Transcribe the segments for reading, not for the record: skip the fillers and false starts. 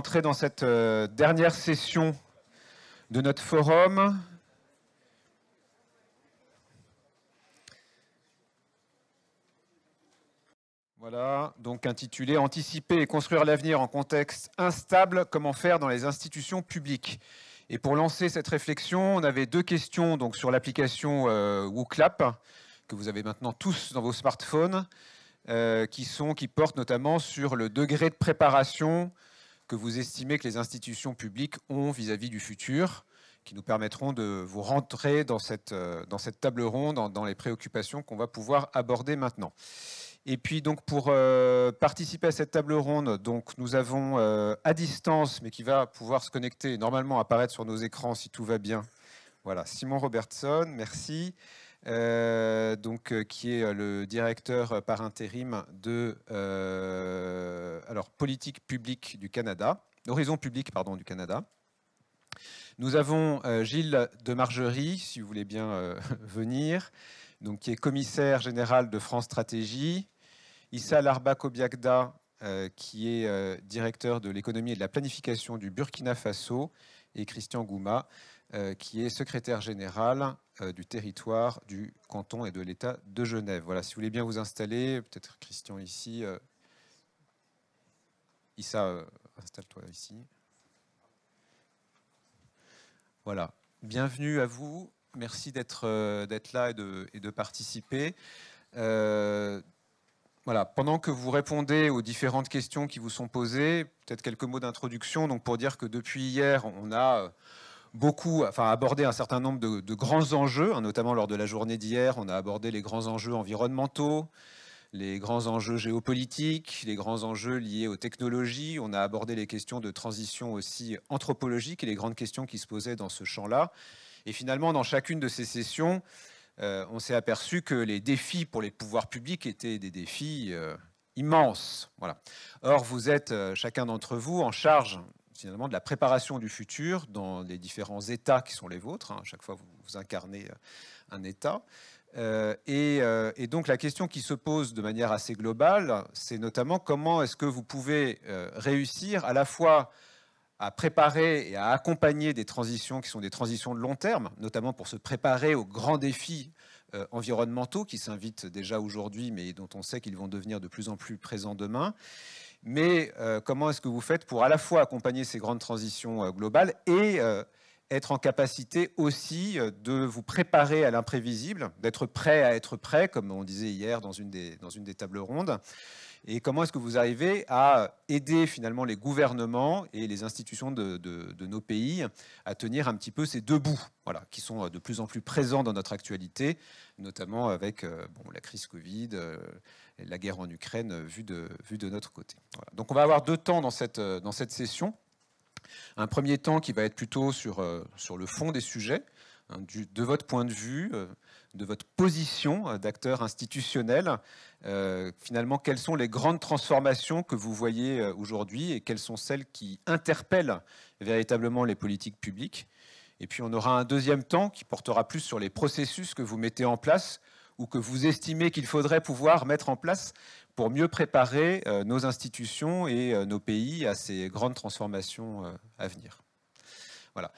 entrer dans cette dernière session de notre forum. Voilà, donc intitulé « Anticiper et construire l'avenir en contexte instable, comment faire dans les institutions publiques ». Et pour lancer cette réflexion, on avait deux questions donc, sur l'application WooClap, que vous avez maintenant tous dans vos smartphones, qui portent notamment sur le degré de préparation que vous estimez que les institutions publiques ont vis-à-vis du futur, qui nous permettront de vous rentrer dans cette table ronde, dans les préoccupations qu'on va pouvoir aborder maintenant. Et puis donc pour participer à cette table ronde, donc nous avons à distance, mais qui va pouvoir se connecter et normalement apparaître sur nos écrans si tout va bien. Voilà, Simon Robertson, merci. Qui est le directeur par intérim de Politique publique du Canada, Horizon public pardon, du Canada. Nous avons Gilles de Margerie, si vous voulez bien venir, donc, qui est commissaire général de France Stratégie. Issa Larba-Kobiagda, qui est directeur de l'économie et de la planification du Burkina Faso, et Christian Gouma, qui est secrétaire général du territoire du canton et de l'État de Genève. Voilà, si vous voulez bien vous installer, peut-être Christian ici. Issa, installe-toi ici. Voilà, bienvenue à vous. Merci d'être là et de participer. Voilà, pendant que vous répondez aux différentes questions qui vous sont posées, peut-être quelques mots d'introduction. Donc pour dire que depuis hier, on a abordé un certain nombre de grands enjeux, hein, notamment lors de la journée d'hier, on a abordé les grands enjeux environnementaux, les grands enjeux géopolitiques, les grands enjeux liés aux technologies. On a abordé les questions de transition aussi anthropologique et les grandes questions qui se posaient dans ce champ-là. Et finalement, dans chacune de ces sessions, on s'est aperçu que les défis pour les pouvoirs publics étaient des défis immenses. Voilà. Or, vous êtes, chacun d'entre vous, en charge finalement de la préparation du futur dans les différents États qui sont les vôtres. Hein. À chaque fois, vous incarnez un État. Et donc, la question qui se pose de manière assez globale, c'est notamment comment est-ce que vous pouvez réussir à la fois à préparer et à accompagner des transitions qui sont des transitions de long terme, notamment pour se préparer aux grands défis environnementaux qui s'invitent déjà aujourd'hui, mais dont on sait qu'ils vont devenir de plus en plus présents demain. Mais comment est-ce que vous faites pour à la fois accompagner ces grandes transitions globales et être en capacité aussi de vous préparer à l'imprévisible, d'être prêt à être prêt, comme on disait hier dans une des tables rondes. Et comment est-ce que vous arrivez à aider finalement les gouvernements et les institutions de nos pays à tenir un petit peu ces deux bouts, voilà, qui sont de plus en plus présents dans notre actualité, notamment avec la crise Covid, la guerre en Ukraine vue de notre côté. Voilà. Donc on va avoir deux temps dans cette session. Un premier temps qui va être plutôt sur le fond des sujets, hein, de votre point de vue, de votre position d'acteur institutionnel. Finalement, quelles sont les grandes transformations que vous voyez aujourd'hui et quelles sont celles qui interpellent véritablement les politiques publiques. Et puis on aura un deuxième temps qui portera plus sur les processus que vous mettez en place ou que vous estimez qu'il faudrait pouvoir mettre en place pour mieux préparer nos institutions et nos pays à ces grandes transformations à venir. Voilà.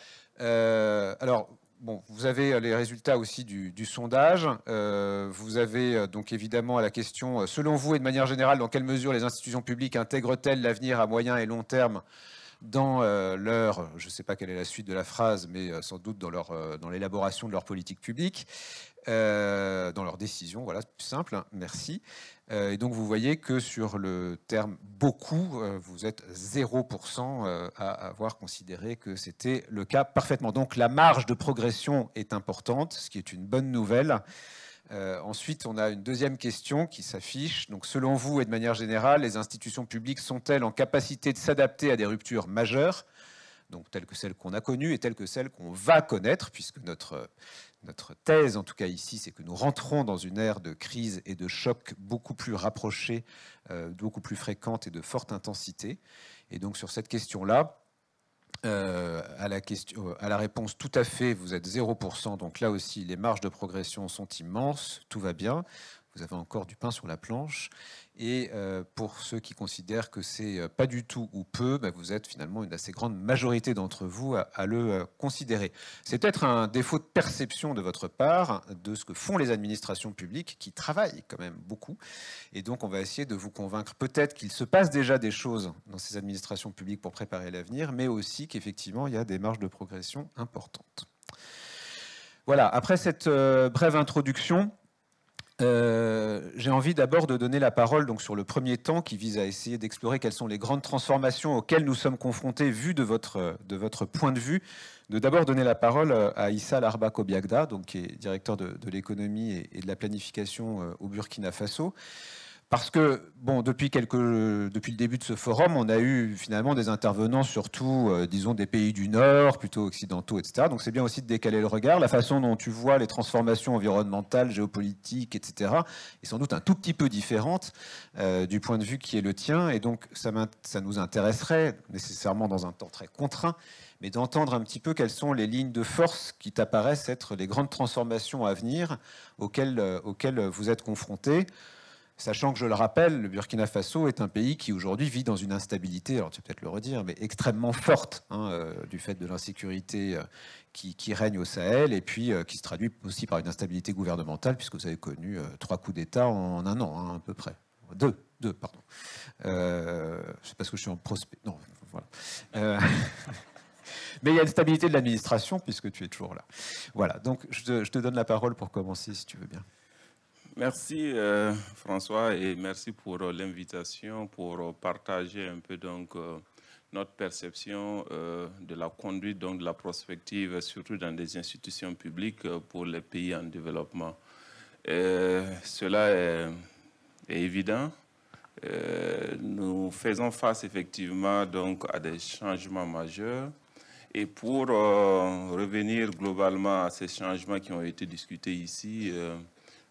Alors, bon, vous avez les résultats aussi du sondage. Vous avez donc évidemment à la question, selon vous et de manière générale, dans quelle mesure les institutions publiques intègrent-elles l'avenir à moyen et long terme dans leur, je ne sais pas quelle est la suite de la phrase, mais sans doute dans l'élaboration de leur politique publique, dans leurs décisions, voilà, plus simple, hein, merci. Et donc vous voyez que sur le terme « beaucoup », vous êtes 0% à avoir considéré que c'était le cas parfaitement. Donc la marge de progression est importante, ce qui est une bonne nouvelle. Ensuite, on a une deuxième question qui s'affiche. Donc, selon vous et de manière générale, les institutions publiques sont-elles en capacité de s'adapter à des ruptures majeures, donc telles que celles qu'on a connues et telles que celles qu'on va connaître, puisque notre thèse, en tout cas ici, c'est que nous rentrons dans une ère de crise et de choc beaucoup plus rapprochée, beaucoup plus fréquente et de forte intensité. Et donc, sur cette question-là, à la réponse tout à fait, vous êtes 0%, donc là aussi les marges de progression sont immenses, tout va bien. vous avez encore du pain sur la planche. Et pour ceux qui considèrent que c'est pas du tout ou peu, ben vous êtes finalement une assez grande majorité d'entre vous à le considérer. C'est peut-être un défaut de perception de votre part de ce que font les administrations publiques qui travaillent quand même beaucoup. Et donc on va essayer de vous convaincre peut-être qu'il se passe déjà des choses dans ces administrations publiques pour préparer l'avenir, mais aussi qu'effectivement il y a des marges de progression importantes. Voilà, après cette brève introduction, j'ai envie d'abord de donner la parole donc, sur le premier temps qui vise à essayer d'explorer quelles sont les grandes transformations auxquelles nous sommes confrontés vu de votre point de vue. De d'abord donner la parole à Issa Larba-Kobiagda, donc, qui est directeur de l'économie et de la planification au Burkina Faso. Parce que, bon, depuis le début de ce forum, on a eu finalement des intervenants, surtout, disons, des pays du Nord, plutôt occidentaux, etc. Donc c'est bien aussi de décaler le regard. La façon dont tu vois les transformations environnementales, géopolitiques, etc., est sans doute un tout petit peu différente du point de vue qui est le tien. Et donc ça nous intéresserait, nécessairement dans un temps très contraint, mais d'entendre un petit peu quelles sont les lignes de force qui t'apparaissent être les grandes transformations à venir auxquelles vous êtes confrontés. Sachant que, je le rappelle, le Burkina Faso est un pays qui aujourd'hui vit dans une instabilité, alors tu vas peut-être le redire, mais extrêmement forte, du fait de l'insécurité qui règne au Sahel, et puis qui se traduit aussi par une instabilité gouvernementale, puisque vous avez connu 3 coups d'État en un an, à peu près. Deux, pardon. C'est parce que je suis en prospect. Non, voilà. Mais il y a une stabilité de l'administration, puisque tu es toujours là. Voilà, donc je te donne la parole pour commencer, si tu veux bien. Merci François, et merci pour l'invitation, pour partager un peu donc notre perception de la conduite donc de la prospective, surtout dans des institutions publiques pour les pays en développement. Cela est évident. Nous faisons face effectivement donc à des changements majeurs. Et pour revenir globalement à ces changements qui ont été discutés ici,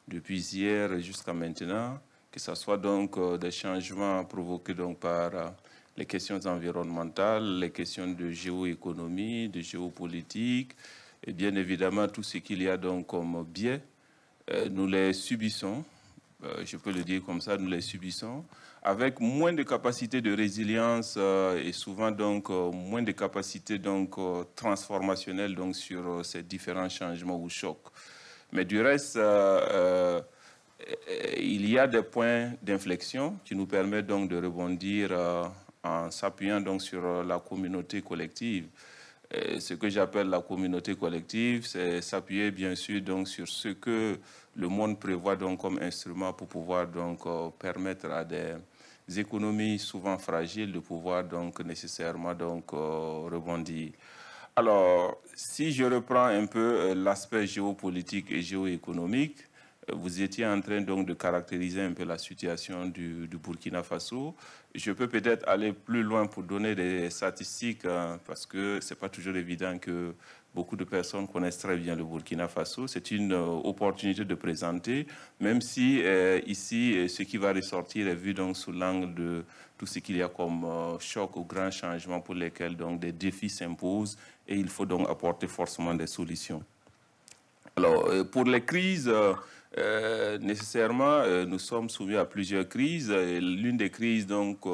depuis hier jusqu'à maintenant, que ce soit donc des changements provoqués donc par les questions environnementales, les questions de géoéconomie, de géopolitique, et bien évidemment tout ce qu'il y a donc comme biais, nous les subissons, je peux le dire comme ça, nous les subissons, avec moins de capacité de résilience et souvent donc moins de capacité donc transformationnelle donc sur ces différents changements ou chocs. Mais du reste, il y a des points d'inflexion qui nous permettent donc de rebondir en s'appuyant donc sur la communauté collective. Ce que j'appelle la communauté collective, c'est s'appuyer bien sûr donc sur ce que le monde prévoit donc comme instrument pour pouvoir donc permettre à des économies souvent fragiles de pouvoir donc nécessairement donc rebondir. Alors, si je reprends un peu l'aspect géopolitique et géoéconomique, vous étiez en train donc de caractériser un peu la situation du Burkina Faso. Je peux peut-être aller plus loin pour donner des statistiques, parce que ce n'est pas toujours évident que beaucoup de personnes connaissent très bien le Burkina Faso. C'est une opportunité de présenter, même si ici, ce qui va ressortir est vu donc sous l'angle de tout ce qu'il y a comme choc ou grands changements pour lesquels donc des défis s'imposent et il faut donc apporter forcément des solutions. Alors, pour les crises, nécessairement, nous sommes soumis à plusieurs crises. L'une des crises donc,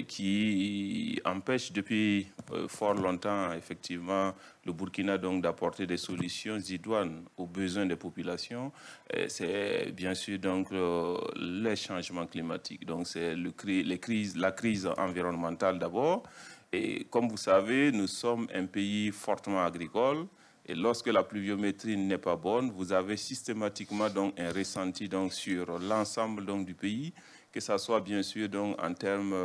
qui empêche depuis fort longtemps, effectivement, le Burkina donc d'apporter des solutions idoines aux besoins des populations, c'est bien sûr donc les changements climatiques. Donc, c'est la crise environnementale d'abord. Et comme vous savez, nous sommes un pays fortement agricole. Et lorsque la pluviométrie n'est pas bonne, vous avez systématiquement donc un ressenti donc sur l'ensemble donc du pays, que ce soit bien sûr donc en termes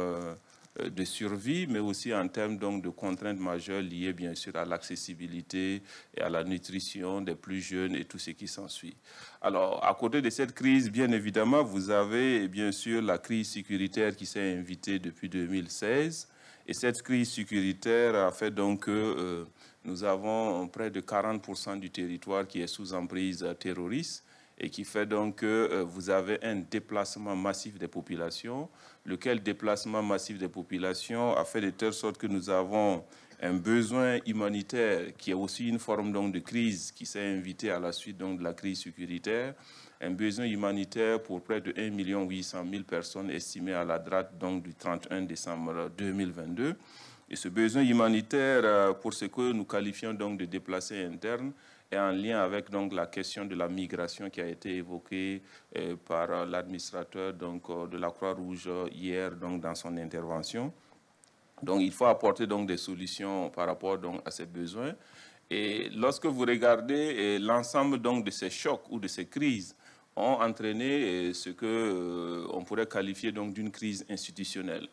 de survie, mais aussi en termes donc de contraintes majeures liées bien sûr à l'accessibilité et à la nutrition des plus jeunes et tout ce qui s'ensuit. Alors, à côté de cette crise, bien évidemment, vous avez bien sûr la crise sécuritaire qui s'est invitée depuis 2016. Et cette crise sécuritaire a fait donc que nous avons près de 40% du territoire qui est sous emprise terroriste et qui fait donc que vous avez un déplacement massif des populations, lequel déplacement massif des populations a fait de telle sorte que nous avons un besoin humanitaire qui est aussi une forme donc, de crise qui s'est invitée à la suite donc, de la crise sécuritaire, un besoin humanitaire pour près de 1 800 000 personnes estimées à la date donc, du 31 décembre 2022. Et ce besoin humanitaire, pour ce que nous qualifions donc de déplacés internes, est en lien avec donc, la question de la migration qui a été évoquée par l'administrateur de la Croix-Rouge hier donc, dans son intervention. Donc, il faut apporter donc, des solutions par rapport donc, à ces besoins. Et lorsque vous regardez l'ensemble donc, de ces chocs ou de ces crises, ont entraîné ce qu'on pourrait qualifier donc d'une crise institutionnelle.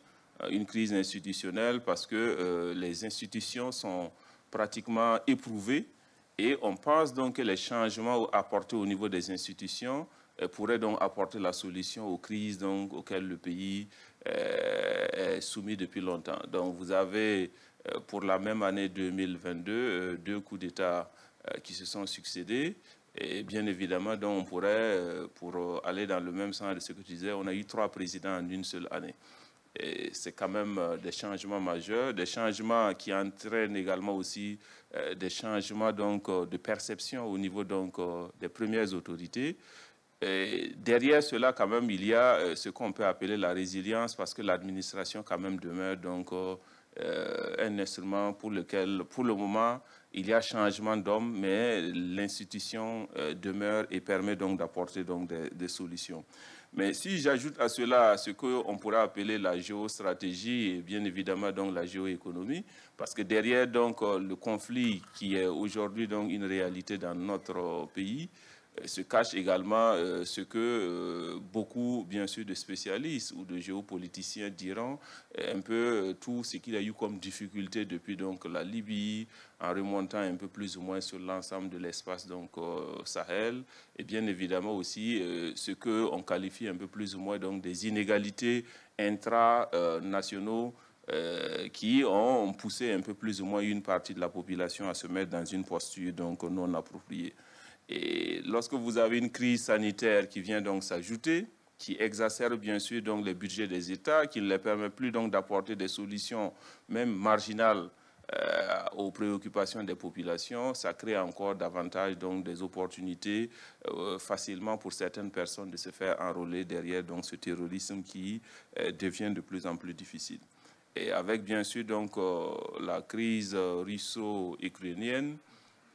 Une crise institutionnelle parce que les institutions sont pratiquement éprouvées et on pense donc que les changements apportés au niveau des institutions pourraient donc apporter la solution aux crises donc, auxquelles le pays est soumis depuis longtemps. Donc vous avez pour la même année 2022 deux coups d'État qui se sont succédés. Et bien évidemment, donc, on pourrait, pour aller dans le même sens de ce que tu disais, on a eu 3 présidents en une seule année. Et c'est quand même des changements majeurs, des changements qui entraînent également aussi des changements donc, de perception au niveau donc, des premières autorités. Et derrière cela, quand même, il y a ce qu'on peut appeler la résilience parce que l'administration quand même demeure donc, un instrument pour lequel, pour le moment, il y a changement d'homme, mais l'institution demeure et permet donc d'apporter donc des solutions. Mais si j'ajoute à cela ce qu'on pourrait appeler la géostratégie et bien évidemment donc la géoéconomie, parce que derrière donc le conflit qui est aujourd'hui donc une réalité dans notre pays, se cache également ce que beaucoup, bien sûr, de spécialistes ou de géopoliticiens diront, un peu tout ce qu'il y a eu comme difficulté depuis donc, la Libye, en remontant un peu plus ou moins sur l'ensemble de l'espace donc Sahel, et bien évidemment aussi ce qu'on qualifie un peu plus ou moins donc, des inégalités intra-nationaux qui ont poussé un peu plus ou moins une partie de la population à se mettre dans une posture donc, non appropriée. Et lorsque vous avez une crise sanitaire qui vient donc s'ajouter, qui exacerbe bien sûr donc les budgets des États, qui ne les permet plus donc d'apporter des solutions même marginales aux préoccupations des populations, ça crée encore davantage donc des opportunités facilement pour certaines personnes de se faire enrôler derrière donc ce terrorisme qui devient de plus en plus difficile. Et avec bien sûr donc la crise russo-ukrainienne,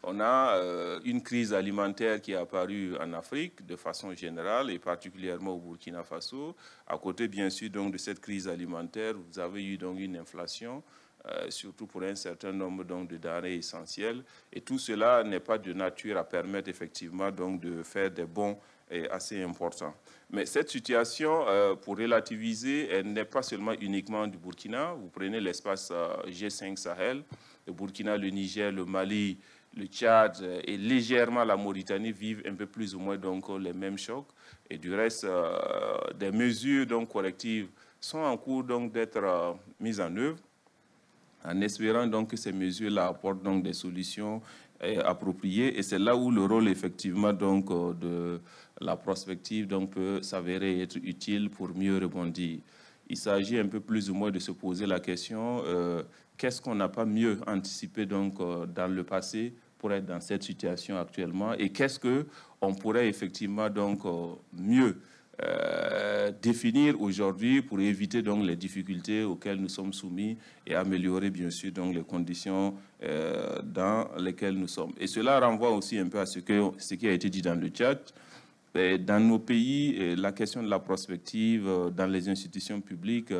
on a une crise alimentaire qui est apparue en Afrique de façon générale et particulièrement au Burkina Faso. À côté, bien sûr, donc, de cette crise alimentaire, vous avez eu donc une inflation, surtout pour un certain nombre donc, de denrées essentielles. Et tout cela n'est pas de nature à permettre effectivement donc, de faire des bons assez importants. Mais cette situation, pour relativiser, elle n'est pas seulement uniquement du Burkina. Vous prenez l'espace G5 Sahel, le Burkina, le Niger, le Mali, le Tchad et légèrement la Mauritanie vivent un peu plus ou moins donc, les mêmes chocs. Et du reste, des mesures donc, correctives sont en cours d'être mises en œuvre, en espérant donc, que ces mesures-là apportent donc, des solutions appropriées. Et c'est là où le rôle effectivement donc, de la prospective donc, peut s'avérer être utile pour mieux rebondir. Il s'agit un peu plus ou moins de se poser la question qu'est-ce qu'on n'a pas mieux anticipé donc, dans le passé pour être dans cette situation actuellement et qu'est-ce qu'on pourrait effectivement donc, mieux définir aujourd'hui pour éviter donc, les difficultés auxquelles nous sommes soumis et améliorer bien sûr donc, les conditions dans lesquelles nous sommes. Et cela renvoie aussi un peu à ce qui a été dit dans le chat. Dans nos pays, la question de la prospective dans les institutions publiques,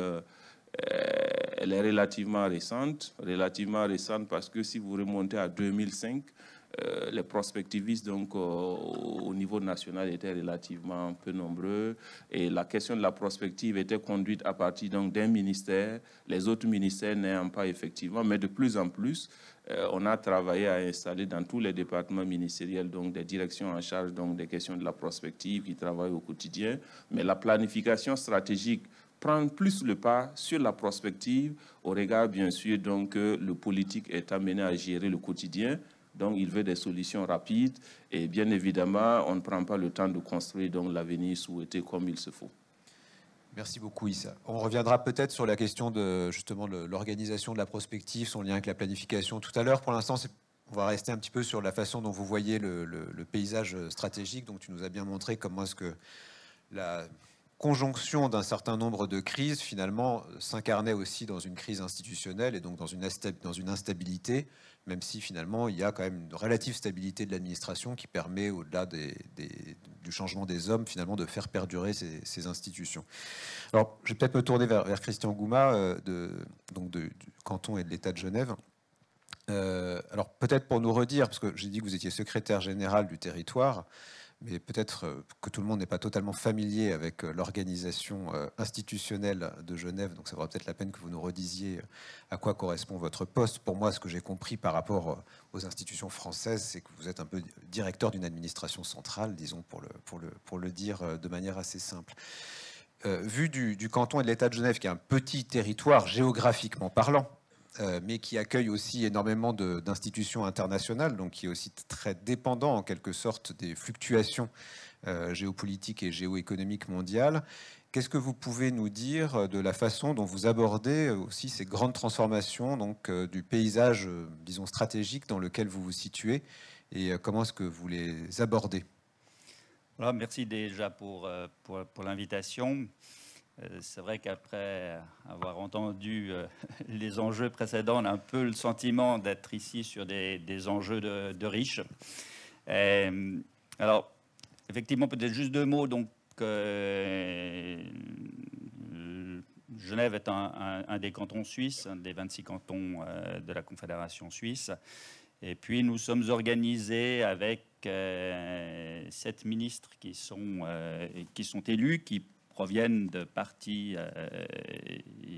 elle est relativement récente parce que si vous remontez à 2005, les prospectivistes donc, au niveau national étaient relativement peu nombreux et la question de la prospective était conduite à partir d'un ministère, les autres ministères n'ayant pas effectivement, mais de plus en plus, on a travaillé à installer dans tous les départements ministériels donc, des directions en charge donc, des questions de la prospective qui travaillent au quotidien, mais la planification stratégique prend plus le pas sur la prospective au regard, bien sûr, donc, que le politique est amené à gérer le quotidien. Donc, il veut des solutions rapides et bien évidemment, on ne prend pas le temps de construire donc l'avenir souhaité comme il se faut. Merci beaucoup, Issa. On reviendra peut-être sur la question de justement l'organisation de la prospective, son lien avec la planification tout à l'heure. Pour l'instant, on va rester un petit peu sur la façon dont vous voyez le paysage stratégique. Donc, tu nous as bien montré comment est-ce que la conjonction d'un certain nombre de crises, finalement, s'incarnait aussi dans une crise institutionnelle et donc dans une instabilité, même si finalement il y a quand même une relative stabilité de l'administration qui permet, au-delà du changement des hommes, finalement de faire perdurer ces institutions. Alors, je vais peut-être me tourner vers Christian Gouma, du canton et de l'État de Genève. Alors, peut-être pour nous redire, parce que j'ai dit que vous étiez secrétaire général du territoire, mais peut-être que tout le monde n'est pas totalement familier avec l'organisation institutionnelle de Genève, donc ça vaudra peut-être la peine que vous nous redisiez à quoi correspond votre poste. Pour moi, ce que j'ai compris par rapport aux institutions françaises, c'est que vous êtes un peu directeur d'une administration centrale, disons, pour le dire de manière assez simple. Vu du canton et de l'État de Genève, qui est un petit territoire géographiquement parlant, mais qui accueille aussi énormément d'institutions internationales, donc qui est aussi très dépendant en quelque sorte des fluctuations géopolitiques et géoéconomiques mondiales. Qu'est-ce que vous pouvez nous dire de la façon dont vous abordez aussi ces grandes transformations donc, du paysage, disons, stratégique dans lequel vous vous situez, et comment est-ce que vous les abordez? Voilà, merci déjà pour l'invitation. C'est vrai qu'après avoir entendu les enjeux précédents, on a un peu le sentiment d'être ici sur des enjeux de riches. Alors, effectivement, peut-être juste deux mots. Donc, Genève est un des cantons suisses, un des 26 cantons de la Confédération suisse. Et puis, nous sommes organisés avec 7 ministres qui sont élus, qui proviennent de partis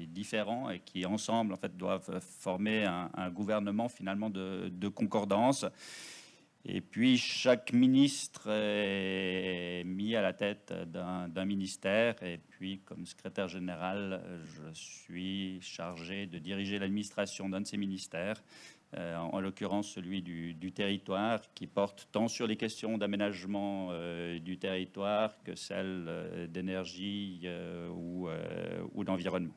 différents et qui, ensemble, en fait, doivent former un gouvernement, finalement, de concordance. Et puis, chaque ministre est mis à la tête d'un ministère. Et puis, comme secrétaire général, je suis chargé de diriger l'administration d'un de ces ministères, en l'occurrence celui du territoire, qui porte tant sur les questions d'aménagement du territoire que celles d'énergie ou d'environnement.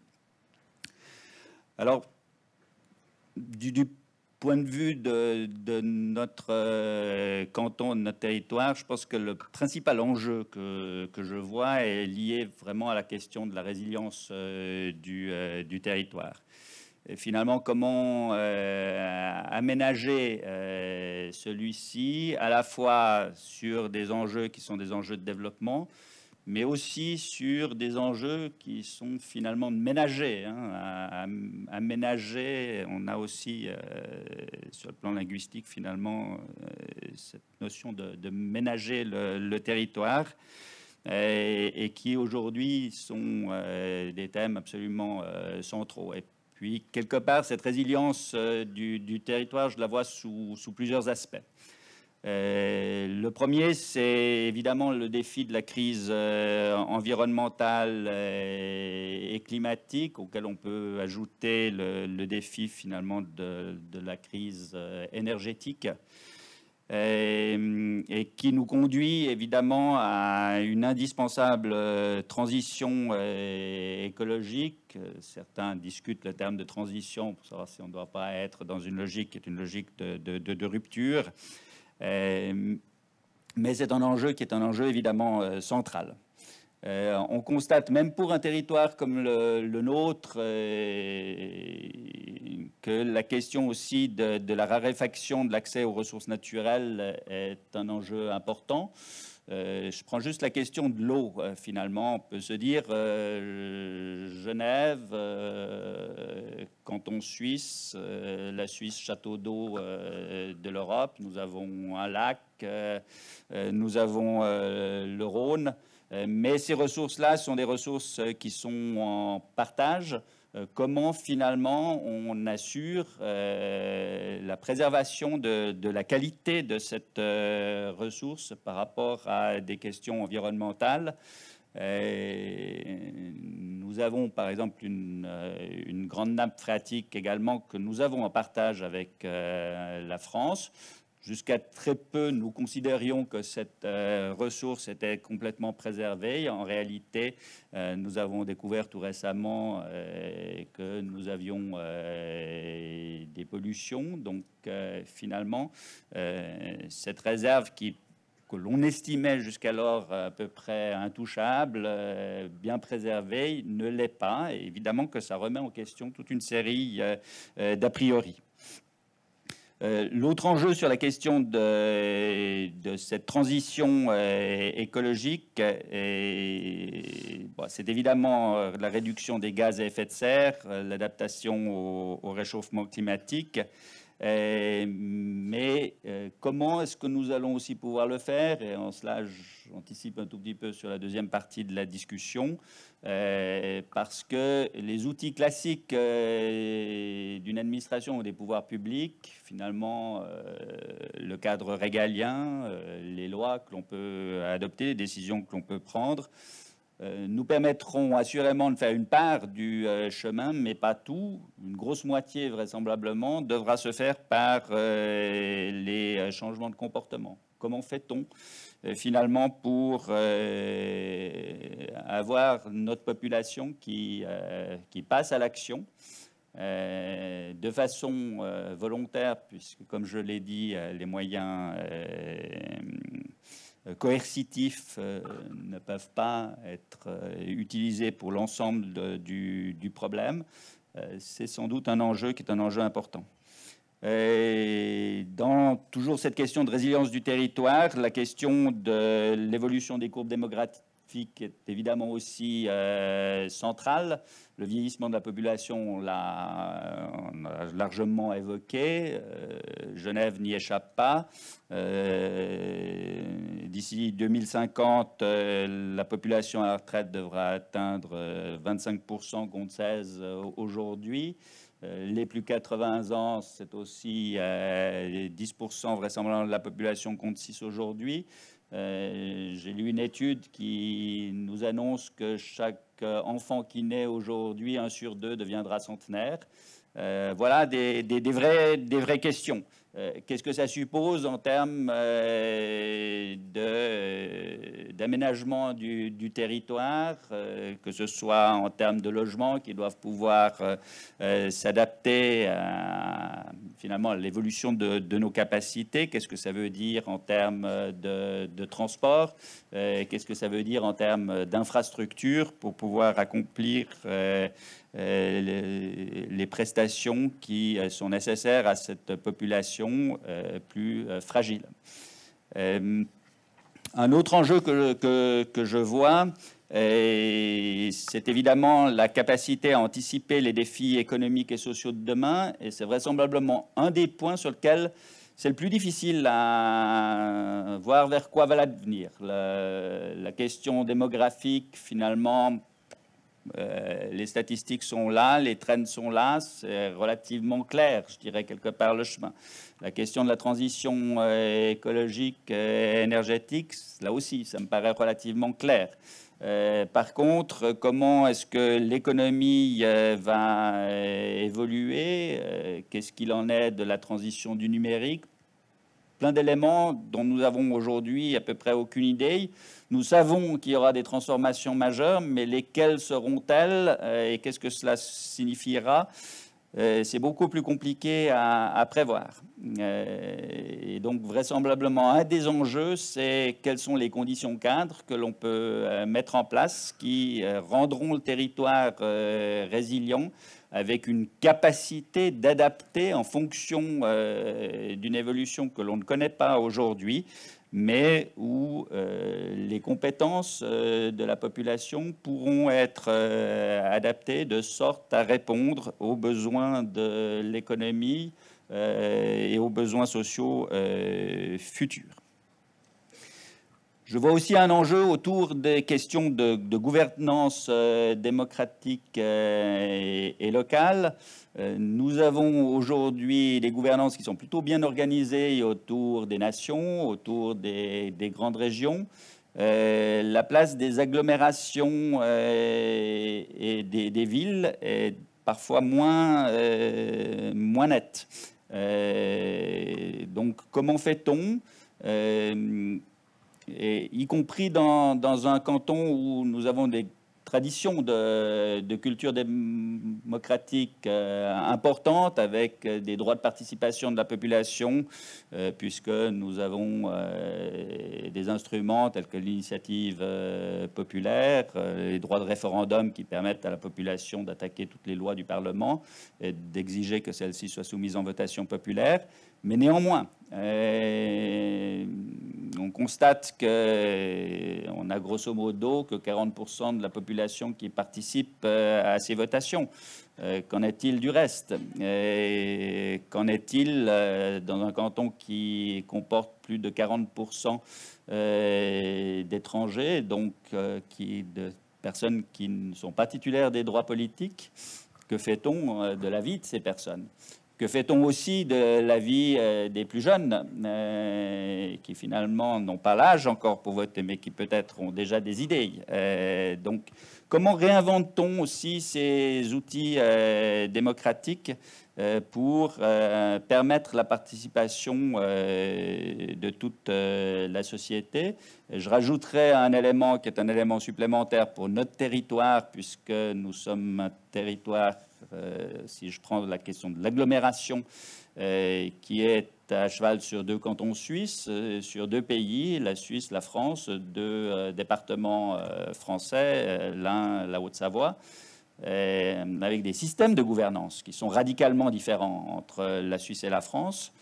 Alors, du point de vue de notre canton, de notre territoire, je pense que le principal enjeu que je vois est lié vraiment à la question de la résilience du territoire. Et finalement, comment aménager celui-ci, à la fois sur des enjeux qui sont des enjeux de développement, mais aussi sur des enjeux qui sont finalement de ménager. Aménager, on a aussi, sur le plan linguistique, finalement, cette notion de ménager le territoire, et qui aujourd'hui sont des thèmes absolument centraux. Et puis, quelque part, cette résilience du territoire, je la vois sous plusieurs aspects. Le premier, c'est évidemment le défi de la crise environnementale et climatique, auquel on peut ajouter le défi finalement de la crise énergétique, et qui nous conduit évidemment à une indispensable transition écologique. Certains discutent le terme de transition pour savoir si on ne doit pas être dans une logique qui est une logique de rupture. Mais c'est un enjeu qui est un enjeu évidemment central. On constate même pour un territoire comme le nôtre que la question aussi de la raréfaction de l'accès aux ressources naturelles est un enjeu important. Je prends juste la question de l'eau, finalement. On peut se dire Genève, canton suisse, la Suisse, château d'eau de l'Europe. Nous avons un lac, nous avons le Rhône. Mais ces ressources-là sont des ressources qui sont en partage. Comment finalement on assure la préservation de la qualité de cette ressource par rapport à des questions environnementales. Nous avons par exemple une grande nappe phréatique également que nous avons en partage avec la France, Jusqu'à très peu, nous considérions que cette ressource était complètement préservée. En réalité, nous avons découvert tout récemment que nous avions des pollutions. Donc, finalement, cette réserve que l'on estimait jusqu'alors à peu près intouchable, bien préservée, ne l'est pas. Et évidemment que ça remet en question toute une série d'a priori. L'autre enjeu sur la question de cette transition écologique, c'est évidemment la réduction des gaz à effet de serre, l'adaptation au réchauffement climatique. Mais comment est-ce que nous allons aussi pouvoir le faire? Et en cela, j'anticipe un tout petit peu sur la deuxième partie de la discussion, parce que les outils classiques d'une administration ou des pouvoirs publics, finalement, le cadre régalien, les lois que l'on peut adopter, les décisions que l'on peut prendre, nous permettront assurément de faire une part du chemin, mais pas tout. Une grosse moitié, vraisemblablement, devra se faire par les changements de comportement. Comment fait-on finalement pour avoir notre population qui passe à l'action de façon volontaire, puisque, comme je l'ai dit, les moyens coercitifs ne peuvent pas être utilisés pour l'ensemble du problème. C'est sans doute un enjeu qui est un enjeu important. Et dans toujours cette question de résilience du territoire, la question de l'évolution des courbes démographiques est évidemment aussi centrale. Le vieillissement de la population, on l'a largement évoqué. Genève n'y échappe pas. D'ici 2050, la population à la retraite devra atteindre 25% contre 16% aujourd'hui. Les plus 80 ans, c'est aussi 10% vraisemblablement de la population contre 6 aujourd'hui. J'ai lu une étude qui nous annonce que chaque enfant qui naît aujourd'hui, 1 sur 2 deviendra centenaire. Voilà des vraies questions. Qu'est-ce que ça suppose en termes d'aménagement du territoire, que ce soit en termes de logements qui doivent pouvoir s'adapter à finalement l'évolution de nos capacités? Qu'est-ce que ça veut dire en termes de transport? Qu'est-ce que ça veut dire en termes d'infrastructure pour pouvoir accomplir les prestations qui sont nécessaires à cette population plus fragile. Un autre enjeu que je vois, c'est évidemment la capacité à anticiper les défis économiques et sociaux de demain, et c'est vraisemblablement un des points sur lequel c'est le plus difficile à voir vers quoi va l'avenir. La question démographique, finalement, les statistiques sont là, les trends sont là, c'est relativement clair, je dirais, quelque part le chemin. La question de la transition écologique et énergétique, là aussi, ça me paraît relativement clair. Par contre, comment est-ce que l'économie va évoluer? Qu'est-ce qu'il en est de la transition du numérique? Plein d'éléments dont nous avons aujourd'hui à peu près aucune idée. Nous savons qu'il y aura des transformations majeures, mais lesquelles seront-elles et qu'est-ce que cela signifiera? C'est beaucoup plus compliqué à prévoir. Et donc, vraisemblablement, un des enjeux, c'est quelles sont les conditions cadres que l'on peut mettre en place qui rendront le territoire résilient, avec une capacité d'adapter en fonction d'une évolution que l'on ne connaît pas aujourd'hui, mais où les compétences de la population pourront être adaptées de sorte à répondre aux besoins de l'économie et aux besoins sociaux futurs. Je vois aussi un enjeu autour des questions de gouvernance démocratique et locale. Nous avons aujourd'hui des gouvernances qui sont plutôt bien organisées autour des nations, autour des grandes régions. La place des agglomérations et des villes est parfois moins nette. Donc, comment fait-on, y compris dans un canton où nous avons des traditions de culture démocratique importante, avec des droits de participation de la population, puisque nous avons des instruments tels que l'initiative populaire, les droits de référendum qui permettent à la population d'attaquer toutes les lois du Parlement et d'exiger que celles-ci soient soumises en votation populaire. Mais néanmoins, on constate qu'on a grosso modo que 40% de la population qui participe à ces votations. Qu'en est-il du reste? Qu'en est-il dans un canton qui comporte plus de 40% d'étrangers, donc de personnes qui ne sont pas titulaires des droits politiques? Que fait-on de la vie de ces personnes? Que fait-on aussi de la vie des plus jeunes qui finalement n'ont pas l'âge encore pour voter, mais qui peut-être ont déjà des idées? Donc, comment réinvente-t-on aussi ces outils démocratiques pour permettre la participation de toute la société? Je rajouterai un élément qui est un élément supplémentaire pour notre territoire, puisque nous sommes un territoire, si je prends la question de l'agglomération, qui est à cheval sur 2 cantons suisses, sur 2 pays, la Suisse, la France, 2 départements français, l'un la Haute-Savoie, avec des systèmes de gouvernance qui sont radicalement différents entre la Suisse et la France.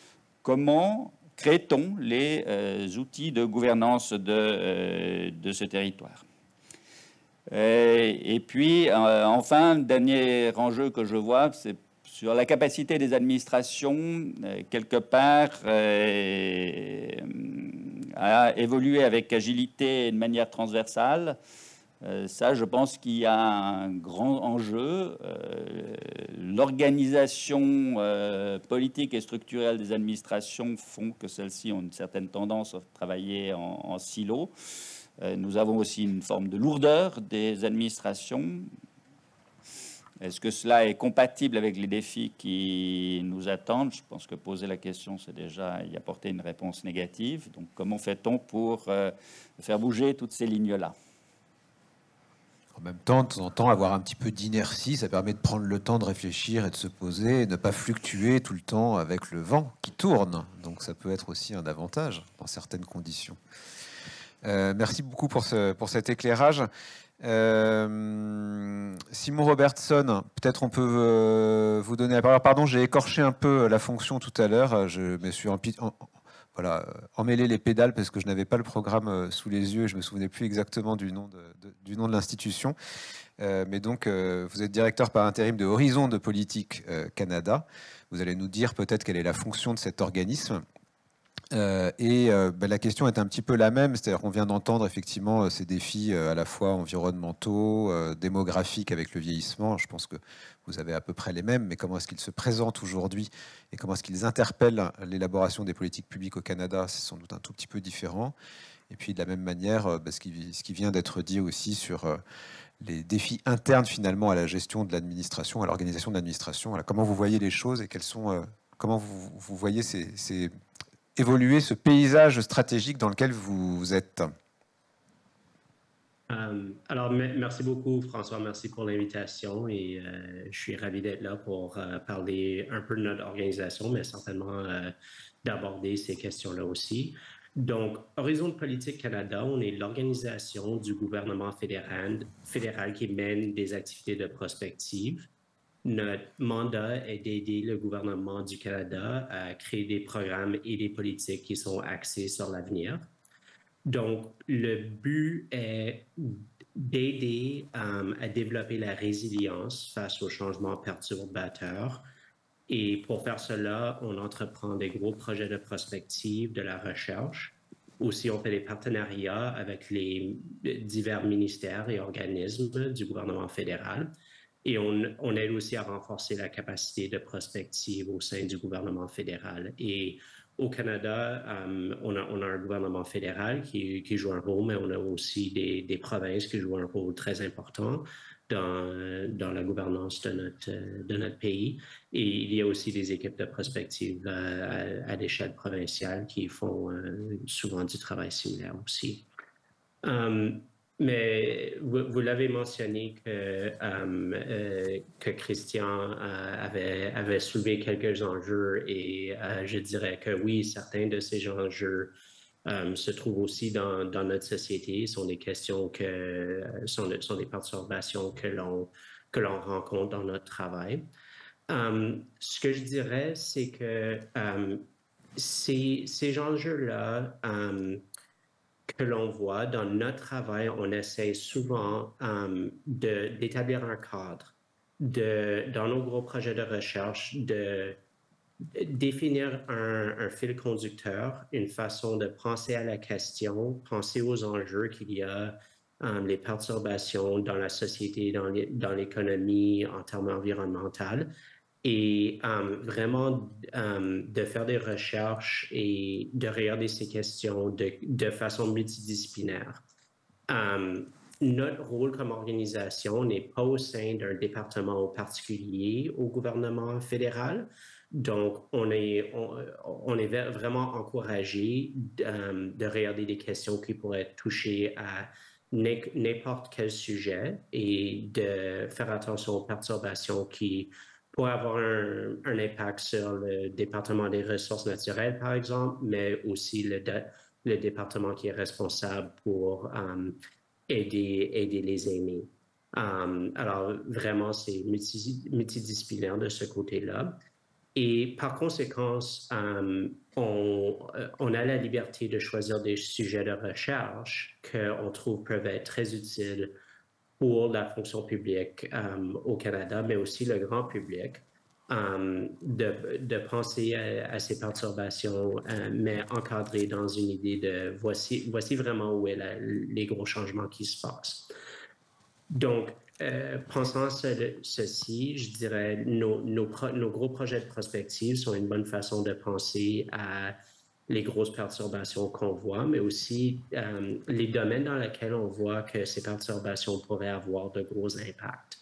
Comment crée-t-on les outils de gouvernance de ce territoire? Et puis, enfin, dernier enjeu que je vois, c'est sur la capacité des administrations, quelque part, à évoluer avec agilité et de manière transversale. Ça, je pense qu'il y a un grand enjeu. L'organisation politique et structurelle des administrations font que celles-ci ont une certaine tendance à travailler en silo. Nous avons aussi une forme de lourdeur des administrations. Est-ce que cela est compatible avec les défis qui nous attendent? Je pense que poser la question, c'est déjà y apporter une réponse négative. Donc, comment fait-on pour faire bouger toutes ces lignes-là? En même temps, de temps en temps, avoir un petit peu d'inertie, ça permet de prendre le temps de réfléchir et de se poser et ne pas fluctuer tout le temps avec le vent qui tourne. Donc, ça peut être aussi un avantage dans certaines conditions. Merci beaucoup pour cet éclairage. Simon Robertson, peut-être on peut vous donner la parole. Pardon, j'ai écorché un peu la fonction tout à l'heure. Je me suis emmêlé les pédales parce que je n'avais pas le programme sous les yeux et je me souvenais plus exactement du nom de l'institution. Mais donc, vous êtes directeur par intérim de Horizon de Politique Canada. Vous allez nous dire peut-être quelle est la fonction de cet organisme. La question est un petit peu la même, c'est-à-dire qu'on vient d'entendre effectivement ces défis à la fois environnementaux, démographiques avec le vieillissement. Je pense que vous avez à peu près les mêmes, mais comment est-ce qu'ils se présentent aujourd'hui et comment est-ce qu'ils interpellent l'élaboration des politiques publiques au Canada, c'est sans doute un tout petit peu différent. Et puis de la même manière, ce qui vient d'être dit aussi sur les défis internes finalement à la gestion de l'administration, à l'organisation de l'administration. Voilà, comment vous voyez les choses et comment vous voyez évoluer ce paysage stratégique dans lequel vous êtes? Alors, merci beaucoup, François. Merci pour l'invitation et je suis ravi d'être là pour parler un peu de notre organisation, mais certainement d'aborder ces questions-là aussi. Donc, Horizon de Politique Canada, on est l'organisation du gouvernement fédéral qui mène des activités de prospective. Notre mandat est d'aider le gouvernement du Canada à créer des programmes et des politiques qui sont axés sur l'avenir. Donc, le but est d'aider à développer la résilience face aux changements perturbateurs. Et pour faire cela, on entreprend des gros projets de prospective, de la recherche. Aussi, on fait des partenariats avec les divers ministères et organismes du gouvernement fédéral. Et on aide aussi à renforcer la capacité de prospective au sein du gouvernement fédéral. Et au Canada, on a un gouvernement fédéral qui joue un rôle, mais on a aussi des provinces qui jouent un rôle très important. dans la gouvernance de notre pays. Et il y a aussi des équipes de prospective à l'échelle provinciale qui font souvent du travail similaire aussi. Mais vous l'avez mentionné que Christian avait soulevé quelques enjeux et je dirais que oui, certains de ces enjeux se trouvent aussi dans notre société, sont des questions sont des perturbations que l'on rencontre dans notre travail. Ce que je dirais, c'est que ces enjeux-là que l'on voit dans notre travail, on essaie souvent d'établir un cadre dans nos gros projets de recherche, de définir un fil conducteur, une façon de penser à la question, penser aux enjeux qu'il y a, les perturbations dans la société, dans l'économie, en termes environnementaux, et vraiment de faire des recherches et de regarder ces questions de façon multidisciplinaire. Notre rôle comme organisation n'est pas au sein d'un département particulier au gouvernement fédéral. Donc, on est vraiment encouragé de regarder des questions qui pourraient toucher à n'importe quel sujet et de faire attention aux perturbations qui pourraient avoir un impact sur le département des ressources naturelles, par exemple, mais aussi le département qui est responsable pour aider les aînés. Alors, vraiment, c'est multidisciplinaire de ce côté-là. Et par conséquent, on a la liberté de choisir des sujets de recherche qu'on trouve peuvent être très utiles pour la fonction publique au Canada, mais aussi le grand public, de penser à ces perturbations, mais encadrées dans une idée de voici vraiment où est les gros changements qui se passent. Donc, pensant ceci, je dirais nos gros projets de prospective sont une bonne façon de penser à les grosses perturbations qu'on voit, mais aussi les domaines dans lesquels on voit que ces perturbations pourraient avoir de gros impacts.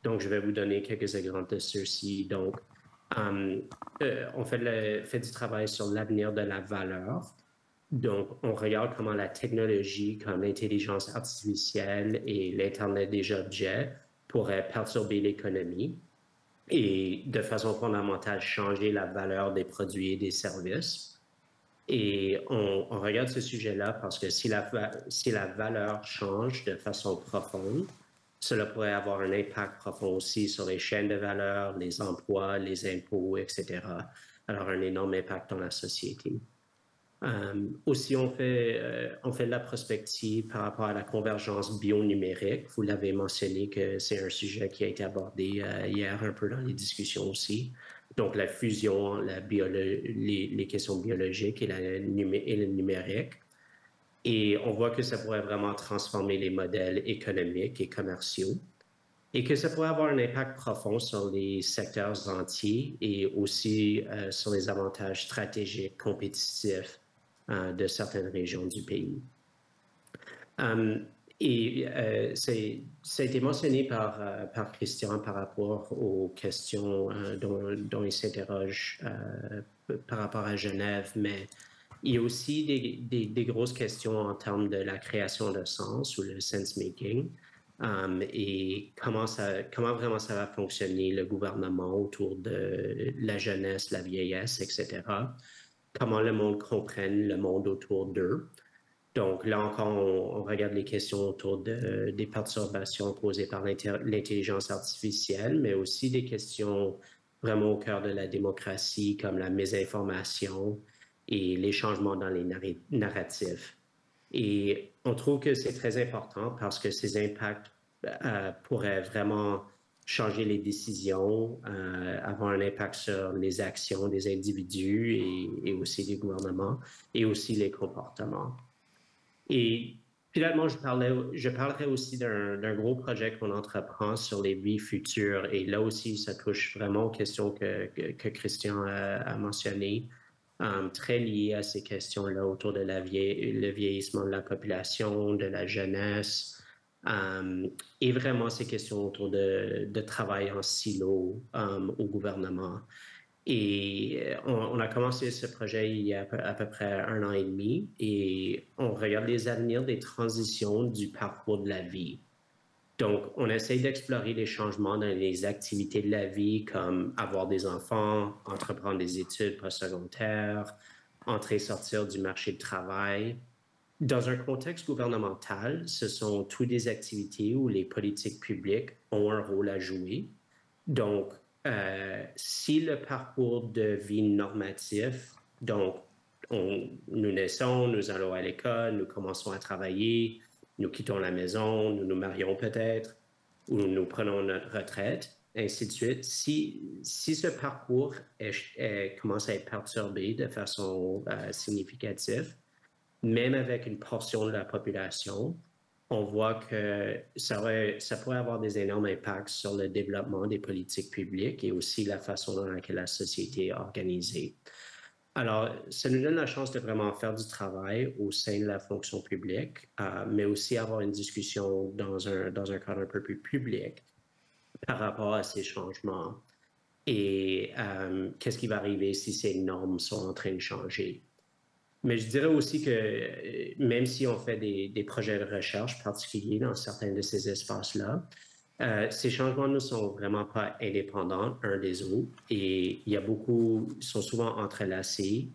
Donc, je vais vous donner quelques exemples de ceux-ci. Donc, on fait du travail sur l'avenir de la valeur. Donc, on regarde comment la technologie, comme l'intelligence artificielle et l'Internet des objets pourraient perturber l'économie et de façon fondamentale changer la valeur des produits et des services. Et on regarde ce sujet-là parce que si la valeur change de façon profonde, cela pourrait avoir un impact profond aussi sur les chaînes de valeur, les emplois, les impôts, etc. Alors, un énorme impact dans la société. Aussi, on fait de la prospective par rapport à la convergence bionumérique. Vous l'avez mentionné que c'est un sujet qui a été abordé hier un peu dans les discussions aussi. Donc, la fusion, les questions biologiques et le numérique. Et on voit que ça pourrait vraiment transformer les modèles économiques et commerciaux et que ça pourrait avoir un impact profond sur les secteurs entiers et aussi sur les avantages stratégiques, compétitifs de certaines régions du pays. Ça a été mentionné par Christian par rapport aux questions dont il s'interroge par rapport à Genève, mais il y a aussi des grosses questions en termes de la création de sens ou le sense-making et comment vraiment ça va fonctionner, le gouvernement autour de la jeunesse, la vieillesse, etc. Comment le monde comprenne le monde autour d'eux. Donc là encore, on regarde les questions autour des perturbations causées par l'intelligence artificielle, mais aussi des questions vraiment au cœur de la démocratie, comme la mésinformation et les changements dans les narratifs. Et on trouve que c'est très important parce que ces impacts pourraient vraiment changer les décisions, avoir un impact sur les actions des individus et aussi des gouvernements et aussi les comportements. Et finalement, je parlerai aussi d'un gros projet qu'on entreprend sur les vies futures. Et là aussi, ça touche vraiment aux questions que Christian a mentionnées, très liées à ces questions-là autour de le vieillissement de la population, de la jeunesse, Et vraiment ces questions autour de travail en silo au gouvernement. Et on a commencé ce projet il y a à peu près 1 an et demi et on regarde les avenirs des transitions du parcours de la vie. Donc, on essaye d'explorer les changements dans les activités de la vie comme avoir des enfants, entreprendre des études postsecondaires, entrer et sortir du marché du travail. Dans un contexte gouvernemental, ce sont toutes des activités où les politiques publiques ont un rôle à jouer. Donc, si le parcours de vie normatif, donc nous naissons, nous allons à l'école, nous commençons à travailler, nous quittons la maison, nous nous marions peut-être, ou nous prenons notre retraite, ainsi de suite. Si ce parcours commence à être perturbé de façon significative, même avec une portion de la population, on voit que ça pourrait avoir des énormes impacts sur le développement des politiques publiques et aussi la façon dans laquelle la société est organisée. Alors, ça nous donne la chance de vraiment faire du travail au sein de la fonction publique, mais aussi avoir une discussion dans un cadre un peu plus public par rapport à ces changements et qu'est-ce qui va arriver si ces normes sont en train de changer. Mais je dirais aussi que même si on fait des projets de recherche particuliers dans certains de ces espaces-là, ces changements ne sont vraiment pas indépendants un des autres et ils sont souvent entrelacés.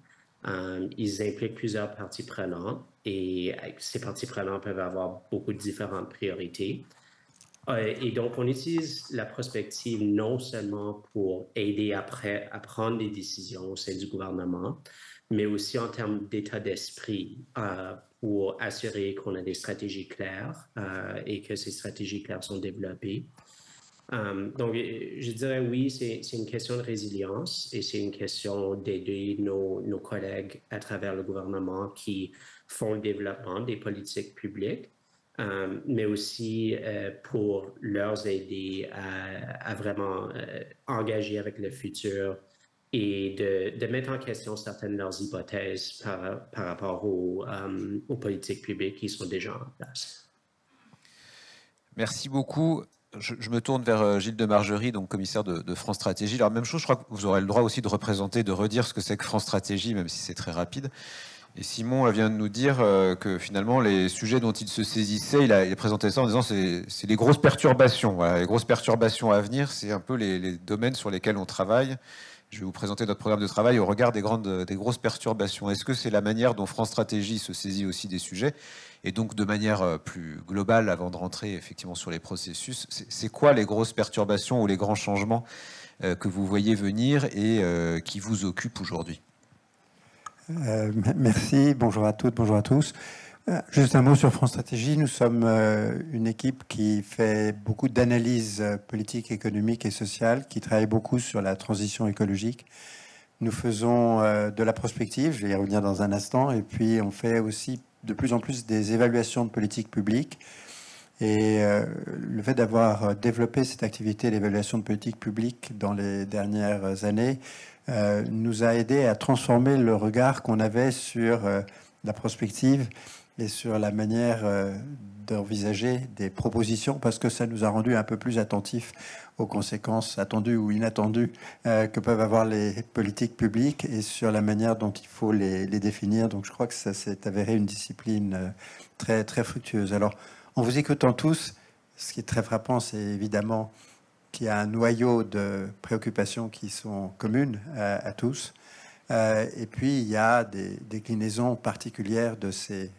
Ils impliquent plusieurs parties prenantes et ces parties prenantes peuvent avoir beaucoup de différentes priorités. Et donc, on utilise la prospective non seulement pour aider à prendre des décisions au sein du gouvernement, mais aussi en termes d'état d'esprit pour assurer qu'on a des stratégies claires et que ces stratégies claires sont développées. Donc, je dirais oui, c'est une question de résilience et c'est une question d'aider nos collègues à travers le gouvernement qui font le développement des politiques publiques, mais aussi pour leur aider à vraiment engager avec le futur et de mettre en question certaines de leurs hypothèses par rapport aux politiques publiques qui sont déjà en place. Merci beaucoup. Je me tourne vers Gilles de Margerie, donc commissaire de France Stratégie. Alors, même chose, je crois que vous aurez le droit aussi de représenter, de redire ce que c'est que France Stratégie, même si c'est très rapide. Et Simon vient de nous dire que finalement, les sujets dont il se saisissait, il a présenté ça en disant que c'est les grosses perturbations. Voilà, les grosses perturbations à venir, c'est un peu les domaines sur lesquels on travaille. Je vais vous présenter notre programme de travail au regard des grosses perturbations. Est-ce que c'est la manière dont France Stratégie se saisit aussi des sujets? Et donc, de manière plus globale, avant de rentrer effectivement sur les processus, c'est quoi les grosses perturbations ou les grands changements que vous voyez venir et qui vous occupent aujourd'hui? Merci, bonjour à toutes, bonjour à tous. Juste un mot sur France Stratégie. Nous sommes une équipe qui fait beaucoup d'analyses politiques, économiques et sociales, qui travaille beaucoup sur la transition écologique. Nous faisons de la prospective, je vais y revenir dans un instant, et puis on fait aussi de plus en plus des évaluations de politique publique. Et le fait d'avoir développé cette activité d'évaluation de politique publique dans les dernières années nous a aidé à transformer le regard qu'on avait sur la prospective et sur la manière d'envisager des propositions, parce que ça nous a rendu un peu plus attentifs aux conséquences attendues ou inattendues que peuvent avoir les politiques publiques et sur la manière dont il faut les définir. Donc je crois que ça s'est avéré une discipline très, très fructueuse. Alors, en vous écoutant tous, ce qui est très frappant, c'est évidemment qu'il y a un noyau de préoccupations qui sont communes à tous. Et puis, il y a des déclinaisons particulières de ces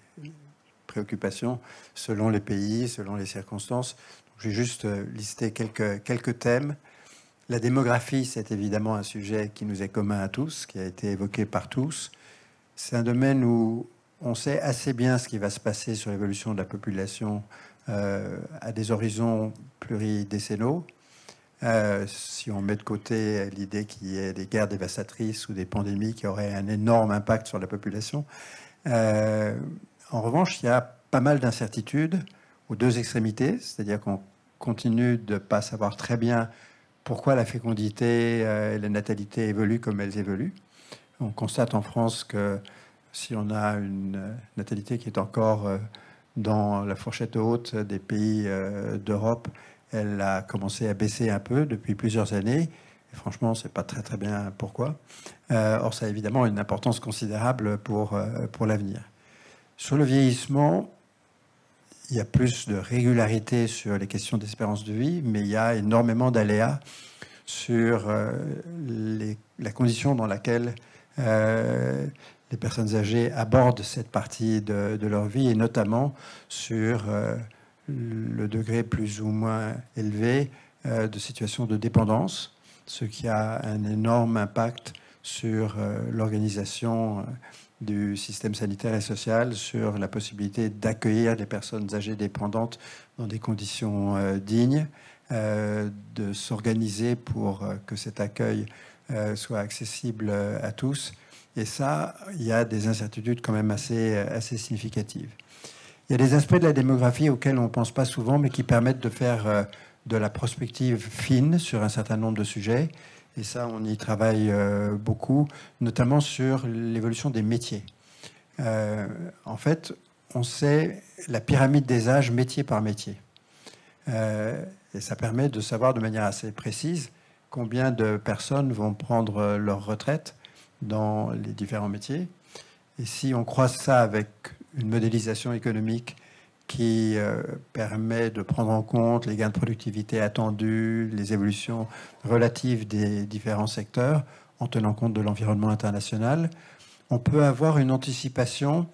préoccupations selon les pays, selon les circonstances. Je vais juste lister quelques thèmes. La démographie, c'est évidemment un sujet qui nous est commun à tous, qui a été évoqué par tous. C'est un domaine où on sait assez bien ce qui va se passer sur l'évolution de la population à des horizons pluridécennaux. Si on met de côté l'idée qu'il y ait des guerres dévastatrices ou des pandémies qui auraient un énorme impact sur la population. En revanche, il y a pas mal d'incertitudes aux deux extrémités, c'est-à-dire qu'on continue de ne pas savoir très bien pourquoi la fécondité et la natalité évoluent comme elles évoluent. On constate en France que si on a une natalité qui est encore dans la fourchette haute des pays d'Europe, elle a commencé à baisser un peu depuis plusieurs années. Et franchement, on ne sait pas très très bien pourquoi. Or, ça a évidemment une importance considérable pour l'avenir. Sur le vieillissement, il y a plus de régularité sur les questions d'espérance de vie, mais il y a énormément d'aléas sur la condition dans laquelle les personnes âgées abordent cette partie de leur vie, et notamment sur le degré plus ou moins élevé de situation de dépendance, ce qui a un énorme impact sur l'organisation du système sanitaire et social, sur la possibilité d'accueillir des personnes âgées dépendantes dans des conditions dignes, de s'organiser pour que cet accueil soit accessible à tous. Et ça, il y a des incertitudes quand même assez significatives. Il y a des aspects de la démographie auxquels on ne pense pas souvent, mais qui permettent de faire de la prospective fine sur un certain nombre de sujets. Et ça, on y travaille beaucoup, notamment sur l'évolution des métiers. En fait, on sait la pyramide des âges métier par métier. Et ça permet de savoir de manière assez précise combien de personnes vont prendre leur retraite dans les différents métiers. Et si on croise ça avec une modélisation économique qui permet de prendre en compte les gains de productivité attendus, les évolutions relatives des différents secteurs, en tenant compte de l'environnement international, on peut avoir une anticipation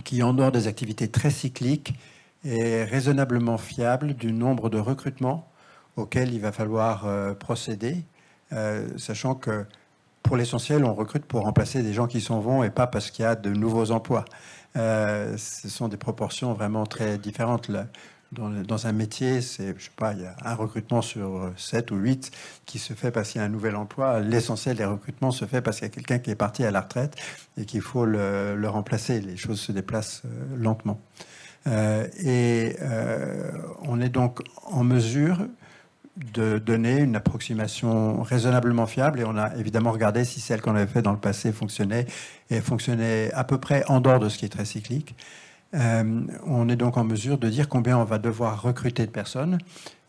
qui, en dehors des activités très cycliques, est raisonnablement fiable du nombre de recrutements auxquels il va falloir procéder, sachant que pour l'essentiel, on recrute pour remplacer des gens qui s'en vont et pas parce qu'il y a de nouveaux emplois. Ce sont des proportions vraiment très différentes. Dans un métier, je sais pas, il y a un recrutement sur 7 ou 8 qui se fait parce qu'il y a un nouvel emploi. L'essentiel des recrutements se fait parce qu'il y a quelqu'un qui est parti à la retraite et qu'il faut le remplacer. Les choses se déplacent lentement. On est donc en mesure de donner une approximation raisonnablement fiable, et on a évidemment regardé si celle qu'on avait fait dans le passé fonctionnait, et fonctionnait à peu près en dehors de ce qui est très cyclique. On est donc en mesure de dire combien on va devoir recruter de personnes,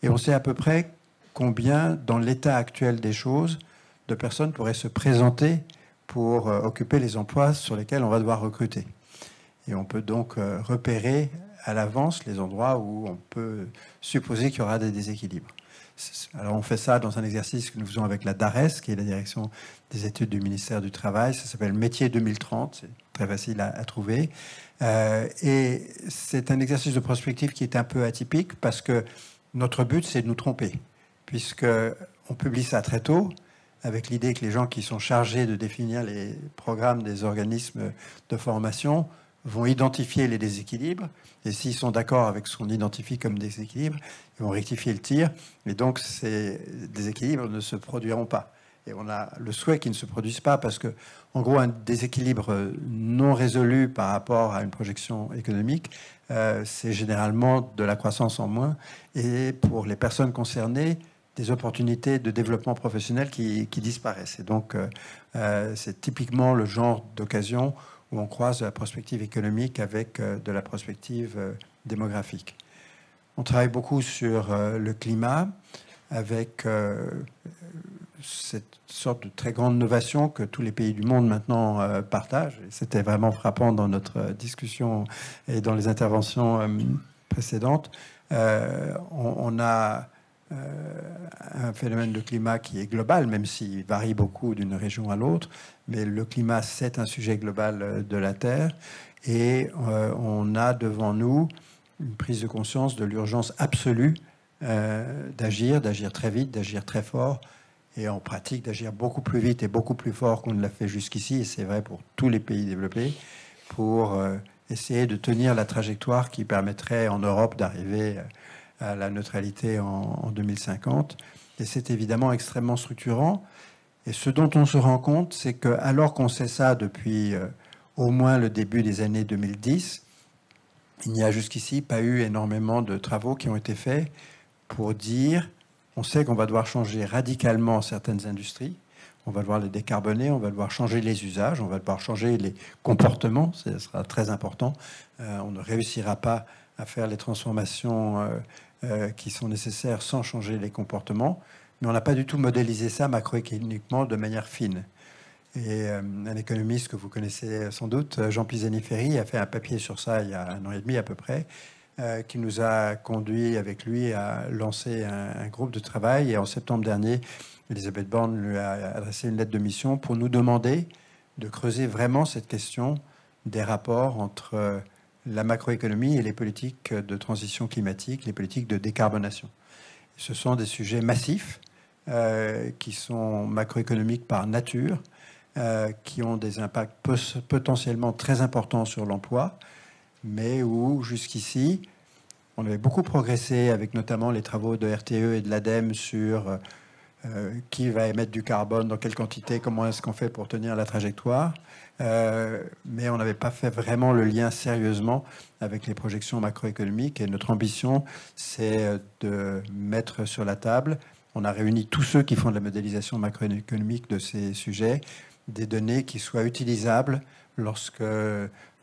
et on sait à peu près combien, dans l'état actuel des choses, de personnes pourraient se présenter pour occuper les emplois sur lesquels on va devoir recruter. Et on peut donc repérer à l'avance les endroits où on peut supposer qu'il y aura des déséquilibres. Alors on fait ça dans un exercice que nous faisons avec la DARES, qui est la direction des études du ministère du Travail. Ça s'appelle Métier 2030, c'est très facile à trouver. Et c'est un exercice de prospective qui est un peu atypique parce que notre but, c'est de nous tromper, puisqu'on publie ça très tôt, avec l'idée que les gens qui sont chargés de définir les programmes des organismes de formation vont identifier les déséquilibres, et s'ils sont d'accord avec ce qu'on identifie comme déséquilibre, ils vont rectifier le tir, et donc ces déséquilibres ne se produiront pas. Et on a le souhait qu'ils ne se produisent pas parce que, en gros, un déséquilibre non résolu par rapport à une projection économique, c'est généralement de la croissance en moins, et pour les personnes concernées, des opportunités de développement professionnel qui disparaissent. Et donc, c'est typiquement le genre d'occasion où on croise de la prospective économique avec de la prospective démographique. On travaille beaucoup sur le climat, avec cette sorte de très grande novation que tous les pays du monde maintenant partagent. C'était vraiment frappant dans notre discussion et dans les interventions précédentes. On a un phénomène de climat qui est global, même s'il varie beaucoup d'une région à l'autre, mais le climat, c'est un sujet global de la Terre, et on a devant nous une prise de conscience de l'urgence absolue d'agir très vite, d'agir très fort, et en pratique d'agir beaucoup plus vite et beaucoup plus fort qu'on ne l'a fait jusqu'ici, et c'est vrai pour tous les pays développés, pour essayer de tenir la trajectoire qui permettrait en Europe d'arriver à la neutralité en 2050. Et c'est évidemment extrêmement structurant. Et ce dont on se rend compte, c'est que alors qu'on sait ça depuis au moins le début des années 2010, il n'y a jusqu'ici pas eu énormément de travaux qui ont été faits pour dire, on sait qu'on va devoir changer radicalement certaines industries, on va devoir les décarboner, on va devoir changer les usages, on va devoir changer les comportements, ce sera très important. On ne réussira pas à faire les transformations qui sont nécessaires sans changer les comportements, mais on n'a pas du tout modélisé ça macroéconomiquement de manière fine. Et un économiste que vous connaissez sans doute, Jean Pisani-Ferry, a fait un papier sur ça il y a 1 an et demi à peu près, qui nous a conduit avec lui à lancer un groupe de travail. Et en septembre dernier, Elisabeth Borne lui a adressé une lettre de mission pour nous demander de creuser vraiment cette question des rapports entre la macroéconomie et les politiques de transition climatique, les politiques de décarbonation. Ce sont des sujets massifs qui sont macroéconomiques par nature, qui ont des impacts potentiellement très importants sur l'emploi, mais où jusqu'ici, on avait beaucoup progressé avec notamment les travaux de RTE et de l'ADEME sur qui va émettre du carbone, dans quelle quantité, comment est-ce qu'on fait pour tenir la trajectoire. Mais on n'avait pas fait vraiment le lien sérieusement avec les projections macroéconomiques. Et notre ambition, c'est de mettre sur la table, on a réuni tous ceux qui font de la modélisation macroéconomique de ces sujets, des données qui soient utilisables lorsque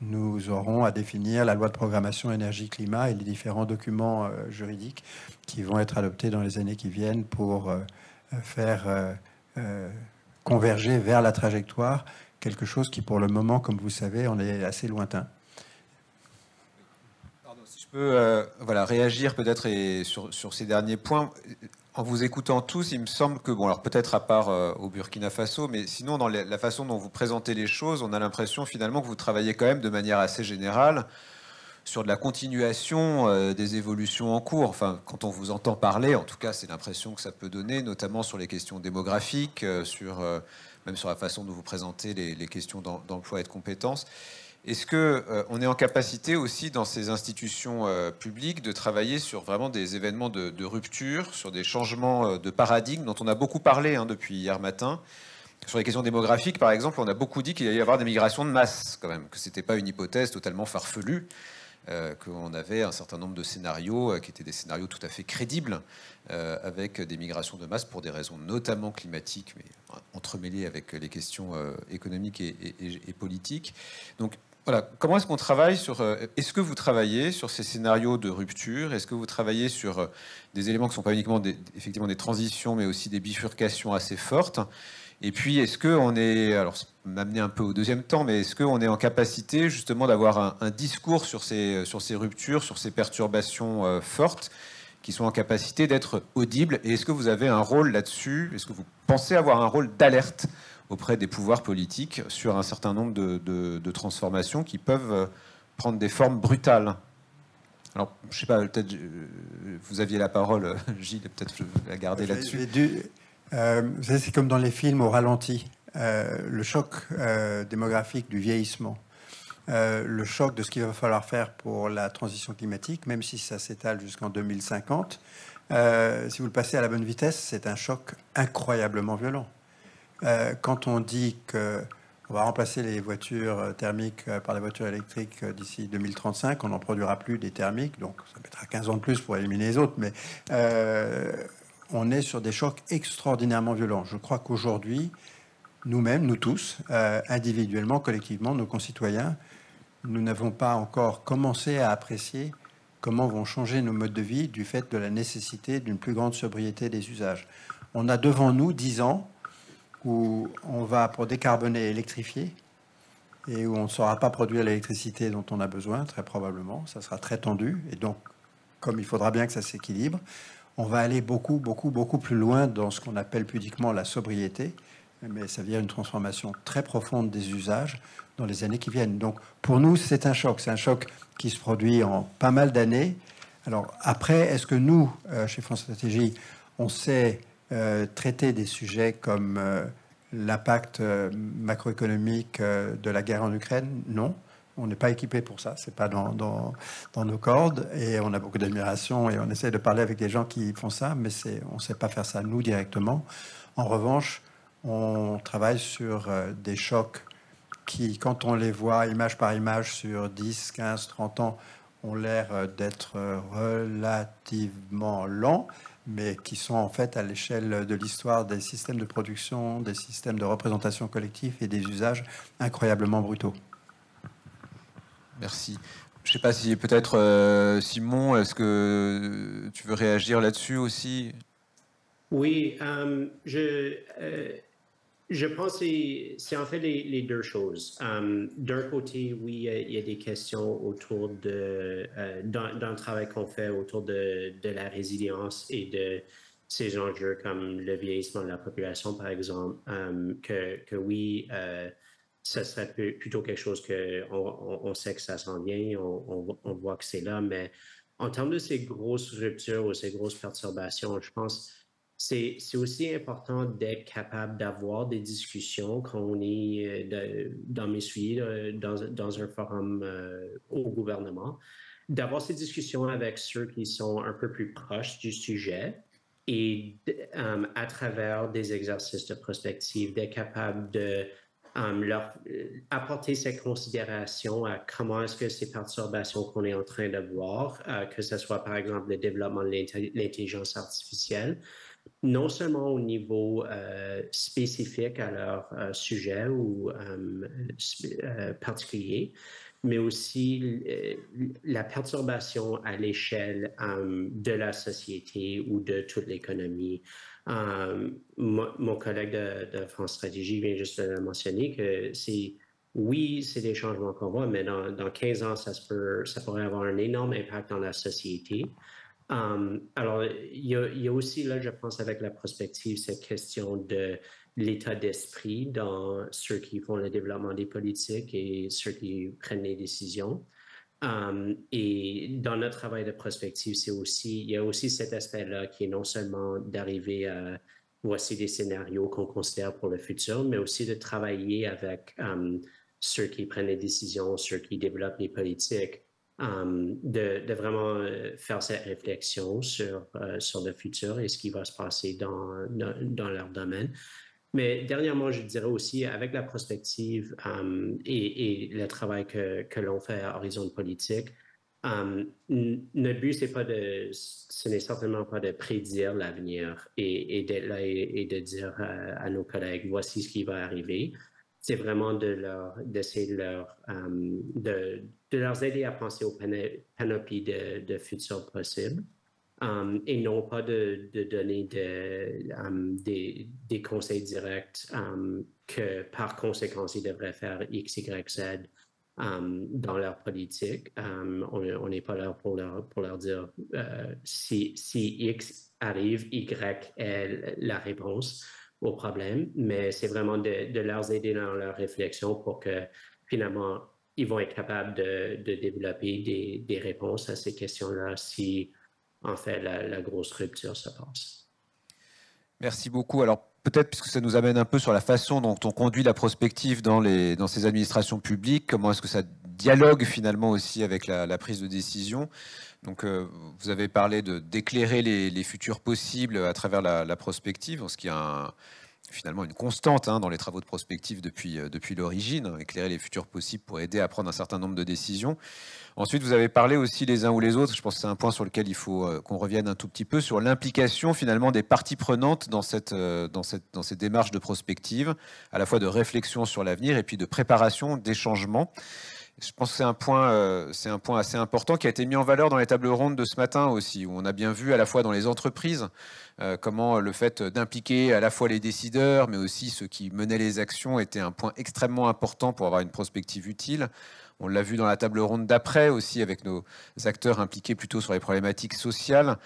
nous aurons à définir la loi de programmation énergie-climat et les différents documents juridiques qui vont être adoptés dans les années qui viennent pour faire converger vers la trajectoire quelque chose qui, pour le moment, comme vous savez, en est assez lointain. Pardon, si je peux réagir peut-être sur ces derniers points. En vous écoutant tous, il me semble que, bon, alors peut-être à part au Burkina Faso, mais sinon, dans la façon dont vous présentez les choses, on a l'impression finalement que vous travaillez quand même de manière assez générale sur de la continuation des évolutions en cours. Enfin, quand on vous entend parler, en tout cas, c'est l'impression que ça peut donner, notamment sur les questions démographiques, même sur la façon dont vous présentez les questions d'emploi et de compétences. Est-ce qu'on est en capacité aussi dans ces institutions publiques de travailler sur vraiment des événements de rupture, sur des changements de paradigme dont on a beaucoup parlé depuis hier matin? Sur les questions démographiques, par exemple, on a beaucoup dit qu'il allait y avoir des migrations de masse, quand même, que ce n'était pas une hypothèse totalement farfelue, qu'on avait un certain nombre de scénarios qui étaient des scénarios tout à fait crédibles, avec des migrations de masse pour des raisons notamment climatiques, mais entremêlées avec les questions économiques et politiques. Donc, voilà, comment est-ce qu'on travaille sur... Est-ce que vous travaillez sur ces scénarios de rupture? Est-ce que vous travaillez sur des éléments qui ne sont pas uniquement effectivement des transitions, mais aussi des bifurcations assez fortes? Et puis, est-ce qu'on est... Alors, ça peut m'amener un peu au deuxième temps, mais est-ce qu'on est en capacité justement d'avoir un discours sur ces ruptures, sur ces perturbations fortes, qui sont en capacité d'être audibles? Et est-ce que vous avez un rôle là-dessus? Est-ce que vous pensez avoir un rôle d'alerte auprès des pouvoirs politiques sur un certain nombre de transformations qui peuvent prendre des formes brutales? Alors, je ne sais pas, peut-être vous aviez la parole, Gilles, peut-être la garder là-dessus. Vous savez, c'est comme dans les films au ralenti. Le choc démographique du vieillissement, le choc de ce qu'il va falloir faire pour la transition climatique, même si ça s'étale jusqu'en 2050, si vous le passez à la bonne vitesse, c'est un choc incroyablement violent. Quand on dit qu'on va remplacer les voitures thermiques par des voitures électriques d'ici 2035, on n'en produira plus des thermiques, donc ça mettra 15 ans de plus pour éliminer les autres, mais on est sur des chocs extraordinairement violents. Je crois qu'aujourd'hui, nous-mêmes, nous tous, individuellement, collectivement, nos concitoyens, nous n'avons pas encore commencé à apprécier comment vont changer nos modes de vie du fait de la nécessité d'une plus grande sobriété des usages. On a devant nous 10 ans où on va, pour décarboner, électrifier, et où on ne saura pas produire l'électricité dont on a besoin, très probablement. Ça sera très tendu, et donc, comme il faudra bien que ça s'équilibre, on va aller beaucoup plus loin dans ce qu'on appelle pudiquement la sobriété, mais ça vient une transformation très profonde des usages dans les années qui viennent. Donc, pour nous, c'est un choc qui se produit en pas mal d'années. Alors, après, est-ce que nous, chez France Stratégie, on sait traiter des sujets comme l'impact macroéconomique de la guerre en Ukraine? Non. On n'est pas équipé pour ça, c'est pas dans nos cordes, et on a beaucoup d'admiration et on essaie de parler avec des gens qui font ça, mais on ne sait pas faire ça nous directement. En revanche, on travaille sur des chocs qui, quand on les voit image par image sur 10, 15, 30 ans, ont l'air d'être relativement lents, mais qui sont en fait à l'échelle de l'histoire des systèmes de production, des systèmes de représentation collective et des usages incroyablement brutaux. Merci. Je ne sais pas si peut-être Simon, est-ce que tu veux réagir là-dessus aussi? Oui, je pense que c'est en fait les deux choses. D'un côté, oui, il y a des questions autour dans le travail qu'on fait autour de la résilience et de ces enjeux comme le vieillissement de la population, par exemple, que oui, ça serait plutôt quelque chose on sait que ça s'en vient, on voit que c'est là, mais en termes de ces grosses ruptures ou ces grosses perturbations, je pense c'est aussi important d'être capable d'avoir des discussions quand on est dans mes souliers, dans un forum au gouvernement, d'avoir ces discussions avec ceux qui sont un peu plus proches du sujet et à travers des exercices de prospective, d'être capable de leur apporter ces considérations à comment est-ce que ces perturbations qu'on est en train de voir, que ce soit par exemple le développement de l'intelligence artificielle, non seulement au niveau spécifique à leur sujet ou particulier, mais aussi la perturbation à l'échelle de la société ou de toute l'économie. Mon collègue de France Stratégie vient juste de mentionner que oui, c'est des changements qu'on voit, mais dans 15 ans, ça pourrait avoir un énorme impact dans la société. Alors, il y a aussi, là, je pense, avec la prospective, cette question de l'état d'esprit dans ceux qui font le développement des politiques et ceux qui prennent les décisions. Et dans notre travail de prospective, il y a aussi cet aspect-là qui est non seulement d'arriver à voici des scénarios qu'on considère pour le futur, mais aussi de travailler avec ceux qui prennent les décisions, ceux qui développent les politiques, de vraiment faire cette réflexion sur le futur et ce qui va se passer dans leur domaine. Mais dernièrement, je dirais aussi, avec la prospective et le travail que l'on fait à Horizon Politique, notre but, ce n'est certainement pas de prédire l'avenir et d'être là et de dire à nos collègues, voici ce qui va arriver. C'est vraiment d'essayer de leur aider à penser aux panoplies de futurs possibles et non pas de donner des conseils directs que par conséquent, ils devraient faire X, Y, Z dans leur politique. On n'est pas là pour leur dire si X arrive, Y est la réponse au problème, mais c'est vraiment de leur aider dans leur réflexion pour que finalement, ils vont être capables de développer des réponses à ces questions-là si, en fait, la grosse rupture se passe. Merci beaucoup. Alors, peut-être, puisque ça nous amène un peu sur la façon dont on conduit la prospective dans ces administrations publiques, comment est-ce que ça dialogue finalement aussi avec la prise de décision. Donc, vous avez parlé d'éclairer les futurs possibles à travers la prospective, ce qui est finalement une constante dans les travaux de prospective depuis l'origine, éclairer les futurs possibles pour aider à prendre un certain nombre de décisions. Ensuite, vous avez parlé aussi les uns ou les autres, je pense que c'est un point sur lequel il faut qu'on revienne un tout petit peu, sur l'implication finalement des parties prenantes dans ces démarches de prospective, à la fois de réflexion sur l'avenir et puis de préparation des changements. Je pense que c'est un point assez important qui a été mis en valeur dans les tables rondes de ce matin aussi, où on a bien vu à la fois dans les entreprises comment le fait d'impliquer à la fois les décideurs, mais aussi ceux qui menaient les actions était un point extrêmement important pour avoir une prospective utile. On l'a vu dans la table ronde d'après aussi avec nos acteurs impliqués plutôt sur les problématiques sociales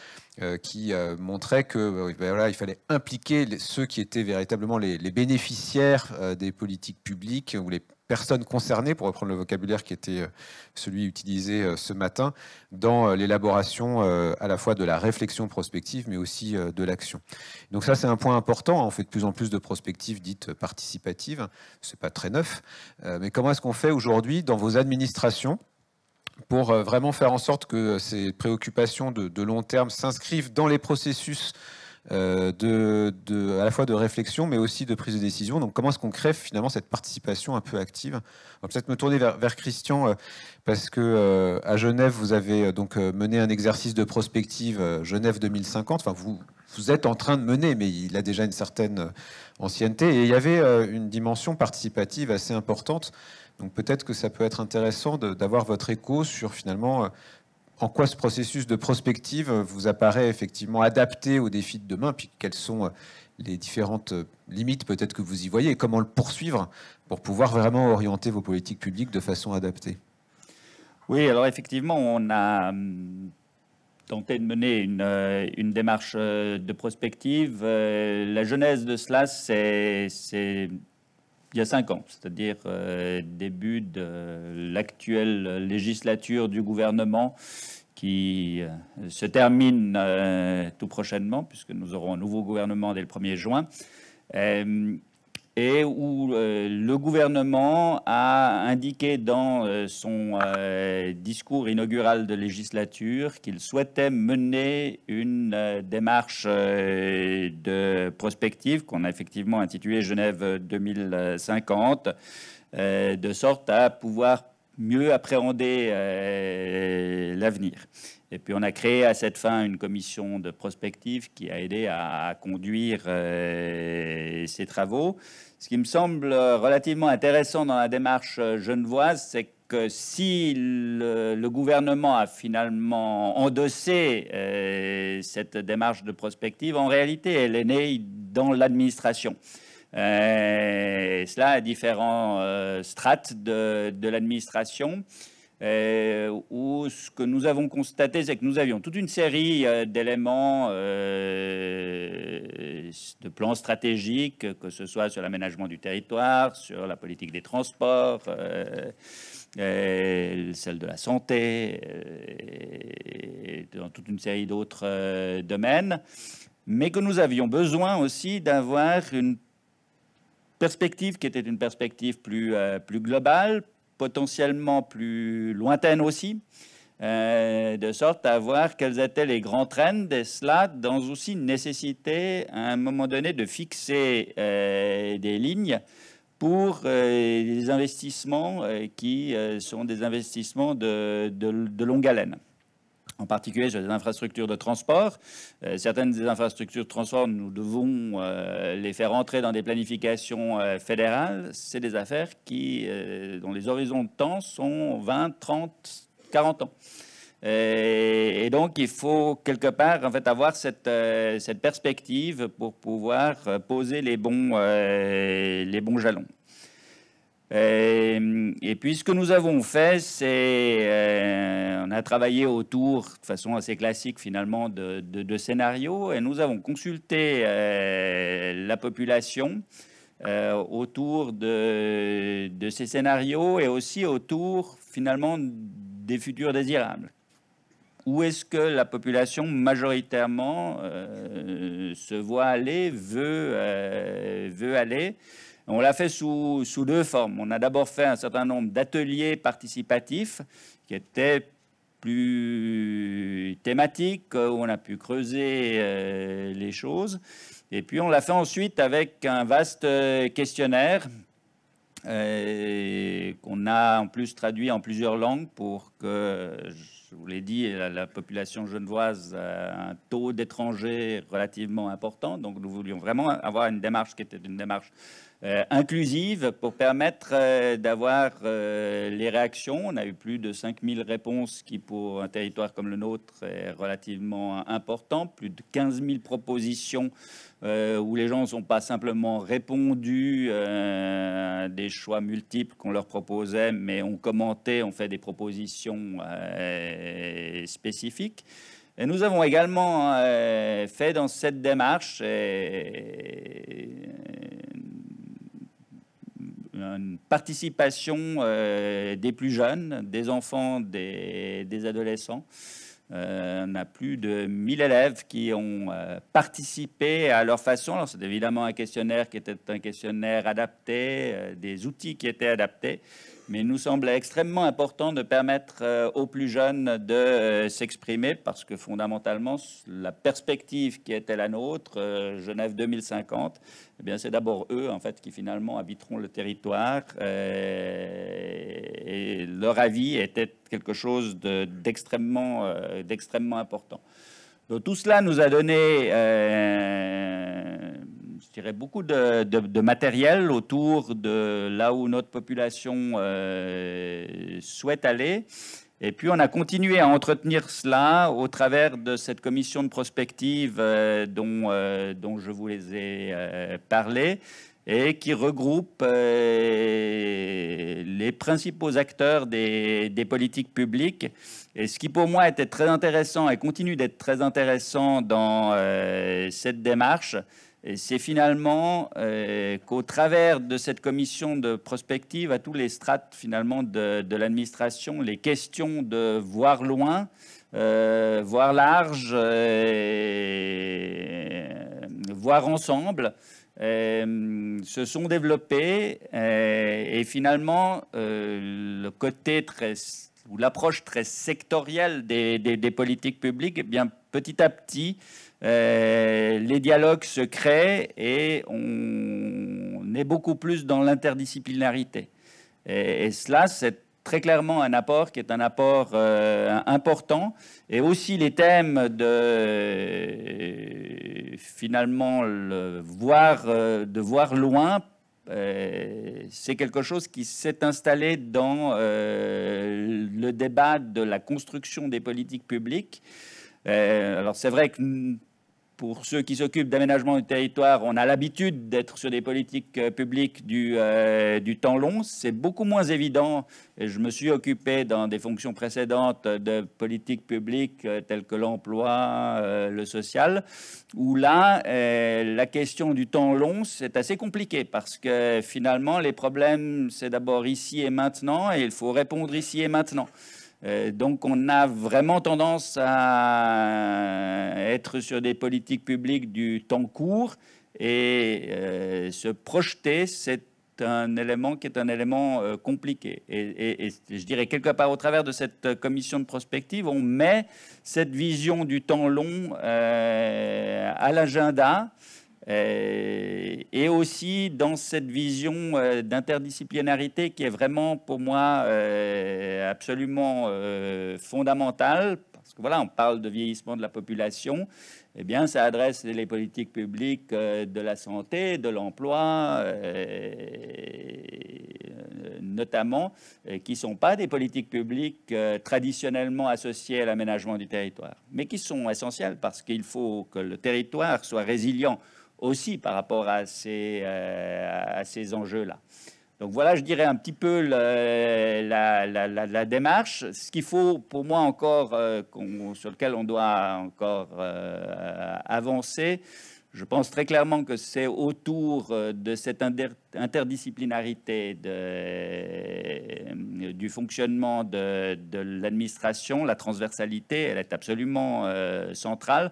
qui montraient que il fallait impliquer ceux qui étaient véritablement les bénéficiaires des politiques publiques ou les personnes concernées, pour reprendre le vocabulaire qui était celui utilisé ce matin, dans l'élaboration à la fois de la réflexion prospective, mais aussi de l'action. Donc ça, c'est un point important. On fait de plus en plus de prospectives dites participatives. C'est pas très neuf. Mais comment est-ce qu'on fait aujourd'hui dans vos administrations pour vraiment faire en sorte que ces préoccupations de long terme s'inscrivent dans les processus à la fois de réflexion, mais aussi de prise de décision. Donc, comment est-ce qu'on crée finalement cette participation un peu active? On va peut-être me tourner vers Christian, parce que à Genève, vous avez donc mené un exercice de prospective Genève 2050. Enfin, vous êtes en train de mener, mais il a déjà une certaine ancienneté. Et il y avait une dimension participative assez importante. Donc, peut-être que ça peut être intéressant d'avoir votre écho sur finalement en quoi ce processus de prospective vous apparaît effectivement adapté aux défis de demain, puis quelles sont les différentes limites peut-être que vous y voyez, et comment le poursuivre pour pouvoir vraiment orienter vos politiques publiques de façon adaptée? Oui, alors effectivement, on a tenté de mener une démarche de prospective. La genèse de cela, c'est il y a 5 ans, c'est-à-dire début de l'actuelle législature du gouvernement qui se termine tout prochainement, puisque nous aurons un nouveau gouvernement dès le 1er juin, et où le gouvernement a indiqué dans son discours inaugural de législature qu'il souhaitait mener une démarche de prospective qu'on a effectivement intitulée Genève 2050, de sorte à pouvoir mieux appréhender l'avenir. Et puis on a créé à cette fin une commission de prospective qui a aidé à conduire ces travaux. Ce qui me semble relativement intéressant dans la démarche genevoise, c'est que si le gouvernement a finalement endossé cette démarche de prospective, en réalité, elle est née dans l'administration. Cela à différents strates de l'administration. Où ce que nous avons constaté, c'est que nous avions toute une série d'éléments de plans stratégiques, que ce soit sur l'aménagement du territoire, sur la politique des transports, celle de la santé, dans toute une série d'autres domaines, mais que nous avions besoin aussi d'avoir une perspective qui était une perspective plus globale, potentiellement plus lointaine aussi, de sorte à voir quels étaient les grands trends, et cela dans aussi une nécessité à un moment donné de fixer des lignes pour des investissements qui sont des investissements de longue haleine. En particulier sur les infrastructures de transport. Certaines des infrastructures de transport, nous devons les faire entrer dans des planifications fédérales. C'est des affaires dont les horizons de temps sont 20, 30, 40 ans. Et donc, il faut quelque part en fait, avoir cette perspective pour pouvoir poser les bons jalons. Et puis ce que nous avons fait, c'est on a travaillé autour, de façon assez classique finalement, de scénarios, et nous avons consulté la population autour de ces scénarios et aussi autour finalement des futurs désirables. Où est-ce que la population majoritairement se voit aller, veut aller? On l'a fait sous 2 formes. On a d'abord fait un certain nombre d'ateliers participatifs qui étaient plus thématiques, où on a pu creuser les choses. Et puis on l'a fait ensuite avec un vaste questionnaire qu'on a en plus traduit en plusieurs langues pour que, je vous l'ai dit, la population genevoise a un taux d'étrangers relativement important. Donc nous voulions vraiment avoir une démarche qui était une démarche inclusive pour permettre d'avoir les réactions. On a eu plus de 5000 réponses, qui pour un territoire comme le nôtre est relativement important. Plus de 15 000 propositions où les gens ne sont pas simplement répondu à des choix multiples qu'on leur proposait, mais ont commenté, ont fait des propositions spécifiques. Et nous avons également fait dans cette démarche une participation des plus jeunes, des enfants, des adolescents. On a plus de 1000 élèves qui ont participé à leur façon. Alors c'est évidemment un questionnaire qui était un questionnaire adapté, des outils qui étaient adaptés, mais il nous semblait extrêmement important de permettre aux plus jeunes de s'exprimer parce que fondamentalement, la perspective qui était la nôtre, Genève 2050, eh bien, c'est d'abord eux en fait qui finalement habiteront le territoire et leur avis était quelque chose d'extrêmement important. Donc, tout cela nous a donné, je dirais, beaucoup de matériel autour de là où notre population souhaite aller. Et puis, on a continué à entretenir cela au travers de cette commission de prospective dont je vous les ai parlé et qui regroupe les principaux acteurs des politiques publiques. Et ce qui, pour moi, était très intéressant et continue d'être très intéressant dans cette démarche, c'est finalement qu'au travers de cette commission de prospective, à tous les strates finalement de l'administration, les questions de voir loin, voir large, voir ensemble, se sont développées et finalement le côté ou l'approche très sectorielle des politiques publiques, eh bien, petit à petit, les dialogues se créent et on est beaucoup plus dans l'interdisciplinarité. Et cela, c'est très clairement un apport qui est un apport important. Et aussi les thèmes de finalement de voir loin, c'est quelque chose qui s'est installé dans le débat de la construction des politiques publiques. Alors c'est vrai que pour ceux qui s'occupent d'aménagement du territoire, on a l'habitude d'être sur des politiques publiques du temps long. C'est beaucoup moins évident. Et je me suis occupé dans des fonctions précédentes de politiques publiques telles que l'emploi, le social, où là, la question du temps long, c'est assez compliqué parce que finalement, les problèmes, c'est d'abord ici et maintenant et il faut répondre ici et maintenant. Donc, on a vraiment tendance à être sur des politiques publiques du temps court et se projeter, c'est un élément qui est un élément compliqué. Et je dirais quelque part au travers de cette commission de prospective, on met cette vision du temps long à l'agenda. Et aussi dans cette vision d'interdisciplinarité qui est vraiment pour moi absolument fondamentale, parce que voilà, on parle de vieillissement de la population, eh bien ça adresse les politiques publiques de la santé, de l'emploi, notamment, qui ne sont pas des politiques publiques traditionnellement associées à l'aménagement du territoire, mais qui sont essentielles parce qu'il faut que le territoire soit résilient aussi par rapport à ces enjeux-là. Donc voilà, je dirais un petit peu la démarche. Ce qu'il faut pour moi encore, sur lequel on doit encore avancer, je pense très clairement que c'est autour de cette interdisciplinarité du fonctionnement de l'administration. La transversalité, elle est absolument centrale.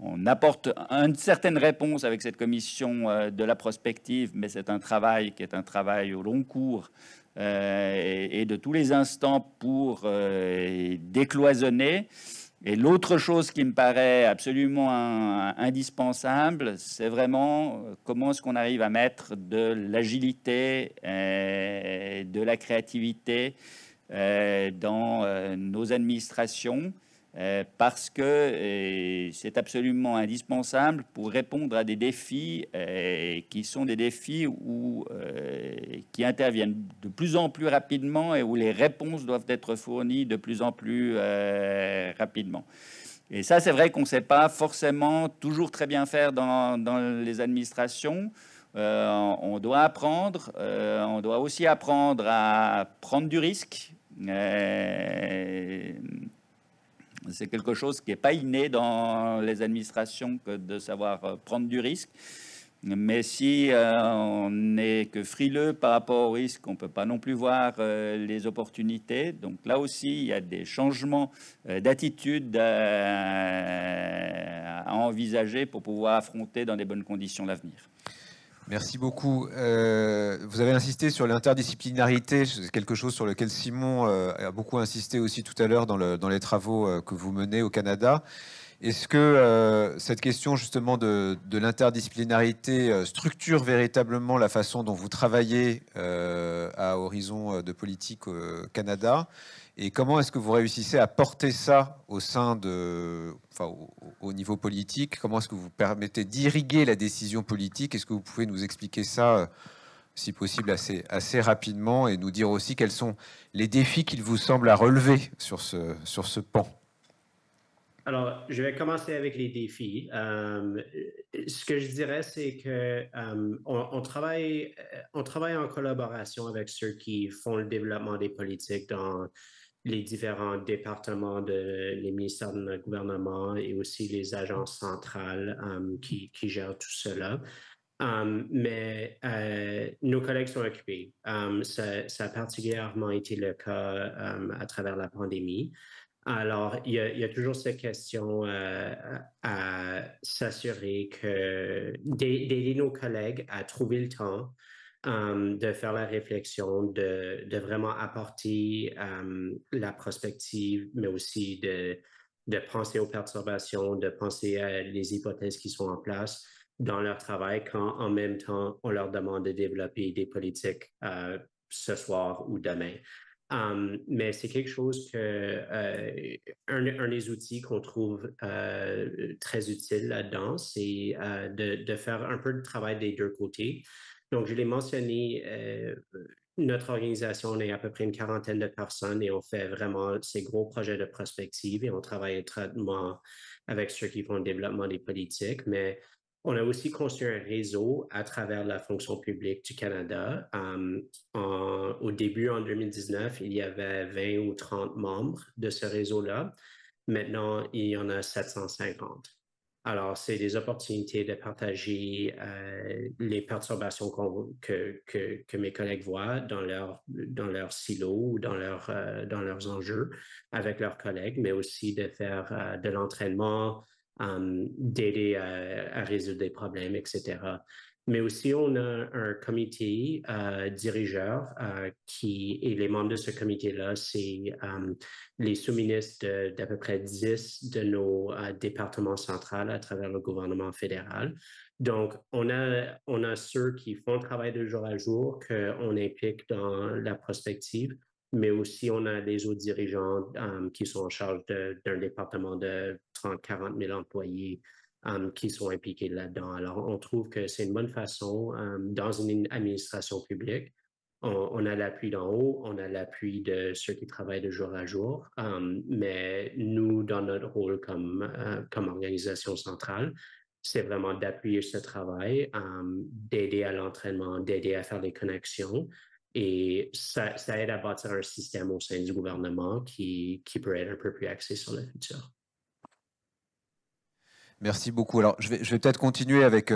On apporte une certaine réponse avec cette commission de la prospective, mais c'est un travail qui est un travail au long cours et de tous les instants pour décloisonner. Et l'autre chose qui me paraît absolument indispensable, c'est vraiment comment est-ce qu'on arrive à mettre de l'agilité, de la créativité dans nos administrations. Parce que c'est absolument indispensable pour répondre à des défis qui sont des défis qui interviennent de plus en plus rapidement et où les réponses doivent être fournies de plus en plus rapidement. Et ça, c'est vrai qu'on ne sait pas forcément toujours très bien faire dans les administrations. On doit apprendre, on doit aussi apprendre à prendre du risque. C'est quelque chose qui n'est pas inné dans les administrations que de savoir prendre du risque. Mais si on n'est que frileux par rapport au risque, on ne peut pas non plus voir les opportunités. Donc là aussi, il y a des changements d'attitude à envisager pour pouvoir affronter dans des bonnes conditions l'avenir. Merci beaucoup. Vous avez insisté sur l'interdisciplinarité, c'est quelque chose sur lequel Simon a beaucoup insisté aussi tout à l'heure dans les travaux que vous menez au Canada. Est-ce que cette question justement de l'interdisciplinarité structure véritablement la façon dont vous travaillez à Horizon de politique au Canada? Et comment est-ce que vous réussissez à porter ça au sein au niveau politique? Comment est-ce que vous permettez d'irriguer la décision politique? Est-ce que vous pouvez nous expliquer ça, si possible, assez rapidement, et nous dire aussi quels sont les défis qu'il vous semble à relever sur ce pan? Alors, je vais commencer avec les défis. Ce que je dirais, c'est que on travaille en collaboration avec ceux qui font le développement des politiques dans les différents départements les ministères de notre gouvernement et aussi les agences centrales qui gèrent tout cela. Mais nos collègues sont occupés. Ça a particulièrement été le cas à travers la pandémie. Alors, il y a toujours cette question à s'assurer d'aider nos collègues à trouver le temps de faire la réflexion, de vraiment apporter la prospective, mais aussi de penser aux perturbations, de penser à les hypothèses qui sont en place dans leur travail, quand en même temps, on leur demande de développer des politiques ce soir ou demain. Mais c'est quelque chose un des outils qu'on trouve très utile là-dedans, c'est de faire un peu de travail des deux côtés. Donc, je l'ai mentionné, notre organisation, on est à peu près une quarantaine de personnes et on fait vraiment ces gros projets de prospective et on travaille étroitement avec ceux qui font le développement des politiques, mais on a aussi construit un réseau à travers la fonction publique du Canada. Au début, en 2019, il y avait 20 ou 30 membres de ce réseau-là. Maintenant, il y en a 750. Alors, c'est des opportunités de partager les perturbations que mes collègues voient dans leur silo ou dans leurs enjeux avec leurs collègues, mais aussi de faire de l'entraînement, d'aider à résoudre des problèmes, etc. Mais aussi, on a un comité dirigeur et les membres de ce comité-là, c'est les sous-ministres d'à peu près 10 de nos départements centraux à travers le gouvernement fédéral. Donc, on a ceux qui font le travail de jour à jour, qu'on implique dans la prospective, mais aussi on a les autres dirigeants qui sont en charge d'un département de 30-40 000 employés qui sont impliqués là-dedans. Alors, on trouve que c'est une bonne façon, dans une administration publique, on a l'appui d'en haut, on a l'appui de ceux qui travaillent de jour à jour, mais nous, dans notre rôle comme organisation centrale, c'est vraiment d'appuyer ce travail, d'aider à l'entraînement, d'aider à faire les connexions. Et ça aide à bâtir un système au sein du gouvernement qui peut être un peu plus axé sur le futur. Merci beaucoup. Alors, je vais peut-être continuer avec,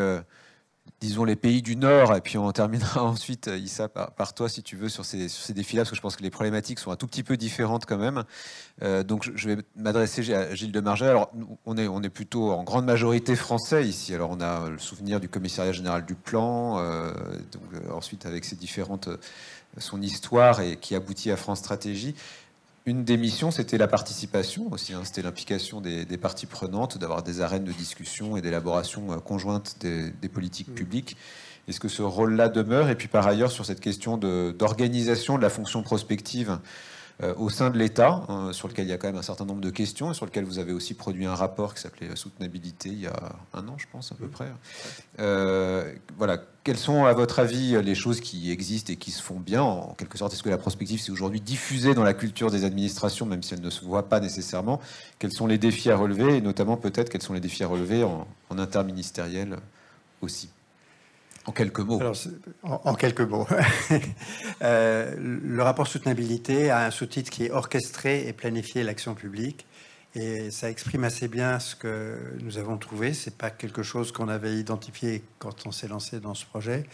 disons, les pays du Nord, et puis on terminera ensuite, Issa, par toi, si tu veux, sur ces défis-là, parce que je pense que les problématiques sont un tout petit peu différentes quand même. Donc, je vais m'adresser à Gilles Demargel. Alors, on est plutôt en grande majorité français ici. Alors, on a le souvenir du Commissariat général du plan, ensuite avec ses différentes, son histoire, et qui aboutit à France Stratégie. Une des missions, c'était la participation aussi, hein, c'était l'implication des parties prenantes, d'avoir des arènes de discussion et d'élaboration conjointe des politiques publiques. Est-ce que ce rôle-là demeure? Et puis par ailleurs, sur cette question d'organisation de la fonction prospective au sein de l'État, hein, sur lequel il y a quand même un certain nombre de questions, et sur lequel vous avez aussi produit un rapport qui s'appelait Soutenabilité il y a un an, je pense, à peu près. Voilà. Quelles sont, à votre avis, les choses qui existent et qui se font bien? En quelque sorte, est-ce que la prospective s'est aujourd'hui diffusée dans la culture des administrations, même si elle ne se voit pas nécessairement? Quels sont les défis à relever? Et notamment, peut-être, quels sont les défis à relever en interministériel aussi? En quelques mots. Alors, en quelques mots. Le rapport soutenabilité a un sous-titre qui est orchestrer et planifier l'action publique. Et ça exprime assez bien ce que nous avons trouvé. C'est pas quelque chose qu'on avait identifié quand on s'est lancé dans ce projet.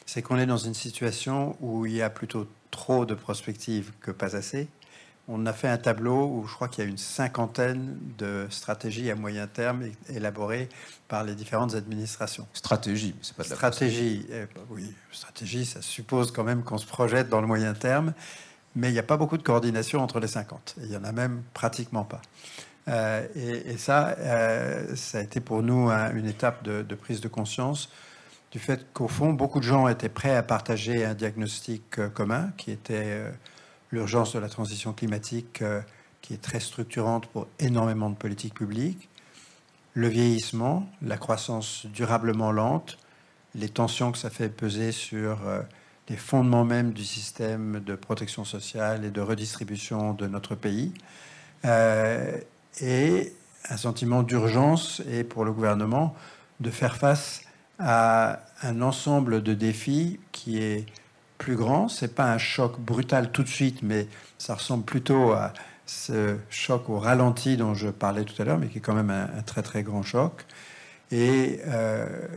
C'est qu'on est dans une situation où il y a plutôt trop de prospectives que pas assez. on a fait un tableau où je crois qu'il y a une 50aine de stratégies à moyen terme élaborées par les différentes administrations. Stratégie, c'est pas de la stratégie. Oui, stratégie, ça suppose quand même qu'on se projette dans le moyen terme, mais il n'y a pas beaucoup de coordination entre les 50. Et il n'y en a même pratiquement pas. Et ça a été pour nous une étape de prise de conscience du fait qu'au fond, beaucoup de gens étaient prêts à partager un diagnostic commun qui était l'urgence de la transition climatique qui est très structurante pour énormément de politiques publiques, le vieillissement, la croissance durablement lente, les tensions que ça fait peser sur les fondements même du système de protection sociale et de redistribution de notre pays, et un sentiment d'urgence et pour le gouvernement de faire face à un ensemble de défis qui est plus grand. C'est pas un choc brutal tout de suite, mais ça ressemble plutôt à ce choc au ralenti dont je parlais tout à l'heure, mais qui est quand même un très très grand choc. Et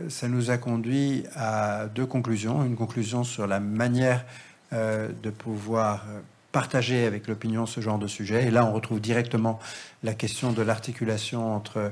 ça nous a conduit à deux conclusions. Une conclusion sur la manière de pouvoir partager avec l'opinion ce genre de sujet. Et là, on retrouve directement la question de l'articulation entre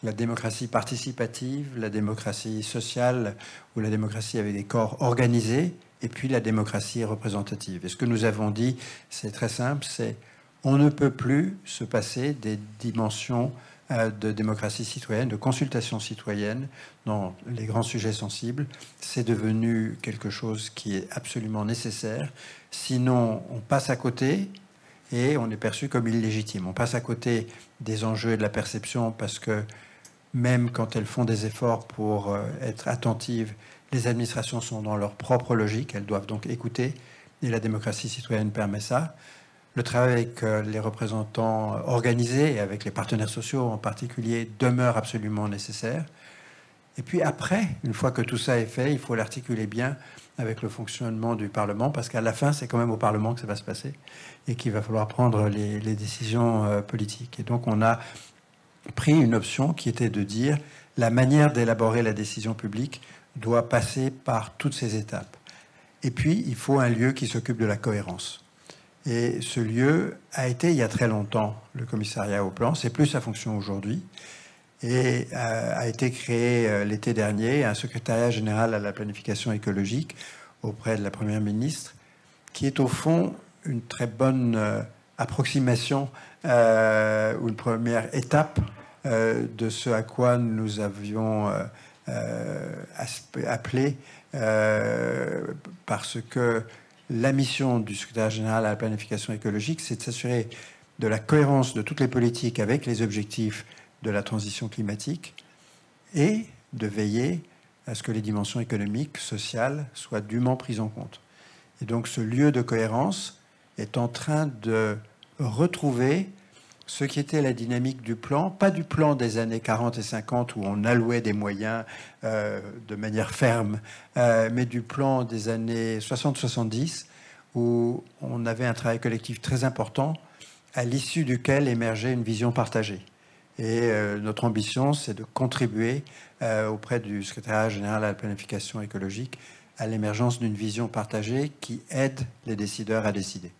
la démocratie participative, la démocratie sociale ou la démocratie avec des corps organisés, et puis la démocratie représentative. Et ce que nous avons dit, c'est très simple, c'est on ne peut plus se passer des dimensions de démocratie citoyenne, de consultation citoyenne dans les grands sujets sensibles. C'est devenu quelque chose qui est absolument nécessaire. Sinon, on passe à côté et on est perçu comme illégitime. On passe à côté des enjeux et de la perception parce que même quand elles font des efforts pour être attentives, les administrations sont dans leur propre logique. Elles doivent donc écouter et la démocratie citoyenne permet ça. Le travail avec les représentants organisés et avec les partenaires sociaux en particulier demeure absolument nécessaire. Et puis après, une fois que tout ça est fait, il faut l'articuler bien avec le fonctionnement du Parlement, parce qu'à la fin, c'est quand même au Parlement que ça va se passer et qu'il va falloir prendre les décisions politiques. Et donc, on a pris une option qui était de dire la manière d'élaborer la décision publique doit passer par toutes ces étapes. Et puis, il faut un lieu qui s'occupe de la cohérence. Et ce lieu a été, il y a très longtemps, le commissariat au plan. C'est plus sa fonction aujourd'hui. Et a été créé l'été dernier un secrétariat général à la planification écologique auprès de la Première ministre, qui est au fond une très bonne approximation ou une première étape de ce à quoi nous avions appelé, parce que la mission du secrétaire général à la planification écologique, c'est de s'assurer de la cohérence de toutes les politiques avec les objectifs de la transition climatique et de veiller à ce que les dimensions économiques, sociales soient dûment prises en compte. Et donc ce lieu de cohérence est en train de retrouver ce qui était la dynamique du plan, pas du plan des années 40 et 50 où on allouait des moyens de manière ferme, mais du plan des années 60-70 où on avait un travail collectif très important à l'issue duquel émergeait une vision partagée. Et notre ambition, c'est de contribuer auprès du secrétariat général à la planification écologique à l'émergence d'une vision partagée qui aide les décideurs à décider.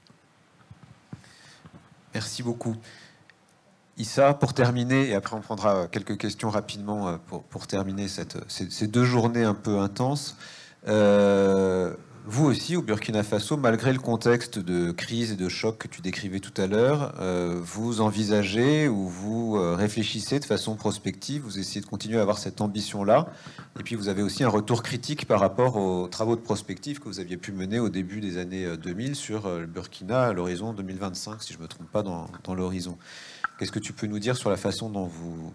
Merci beaucoup. Issa, pour terminer, et après on prendra quelques questions rapidement pour terminer ces deux journées un peu intenses. Vous aussi, au Burkina Faso, malgré le contexte de crise et de choc que tu décrivais tout à l'heure, vous envisagez ou vous réfléchissez de façon prospective, vous essayez de continuer à avoir cette ambition-là, et puis vous avez aussi un retour critique par rapport aux travaux de prospective que vous aviez pu mener au début des années 2000 sur le Burkina à l'horizon 2025, si je ne me trompe pas dans l'horizon. Qu'est-ce que tu peux nous dire sur la façon dont vous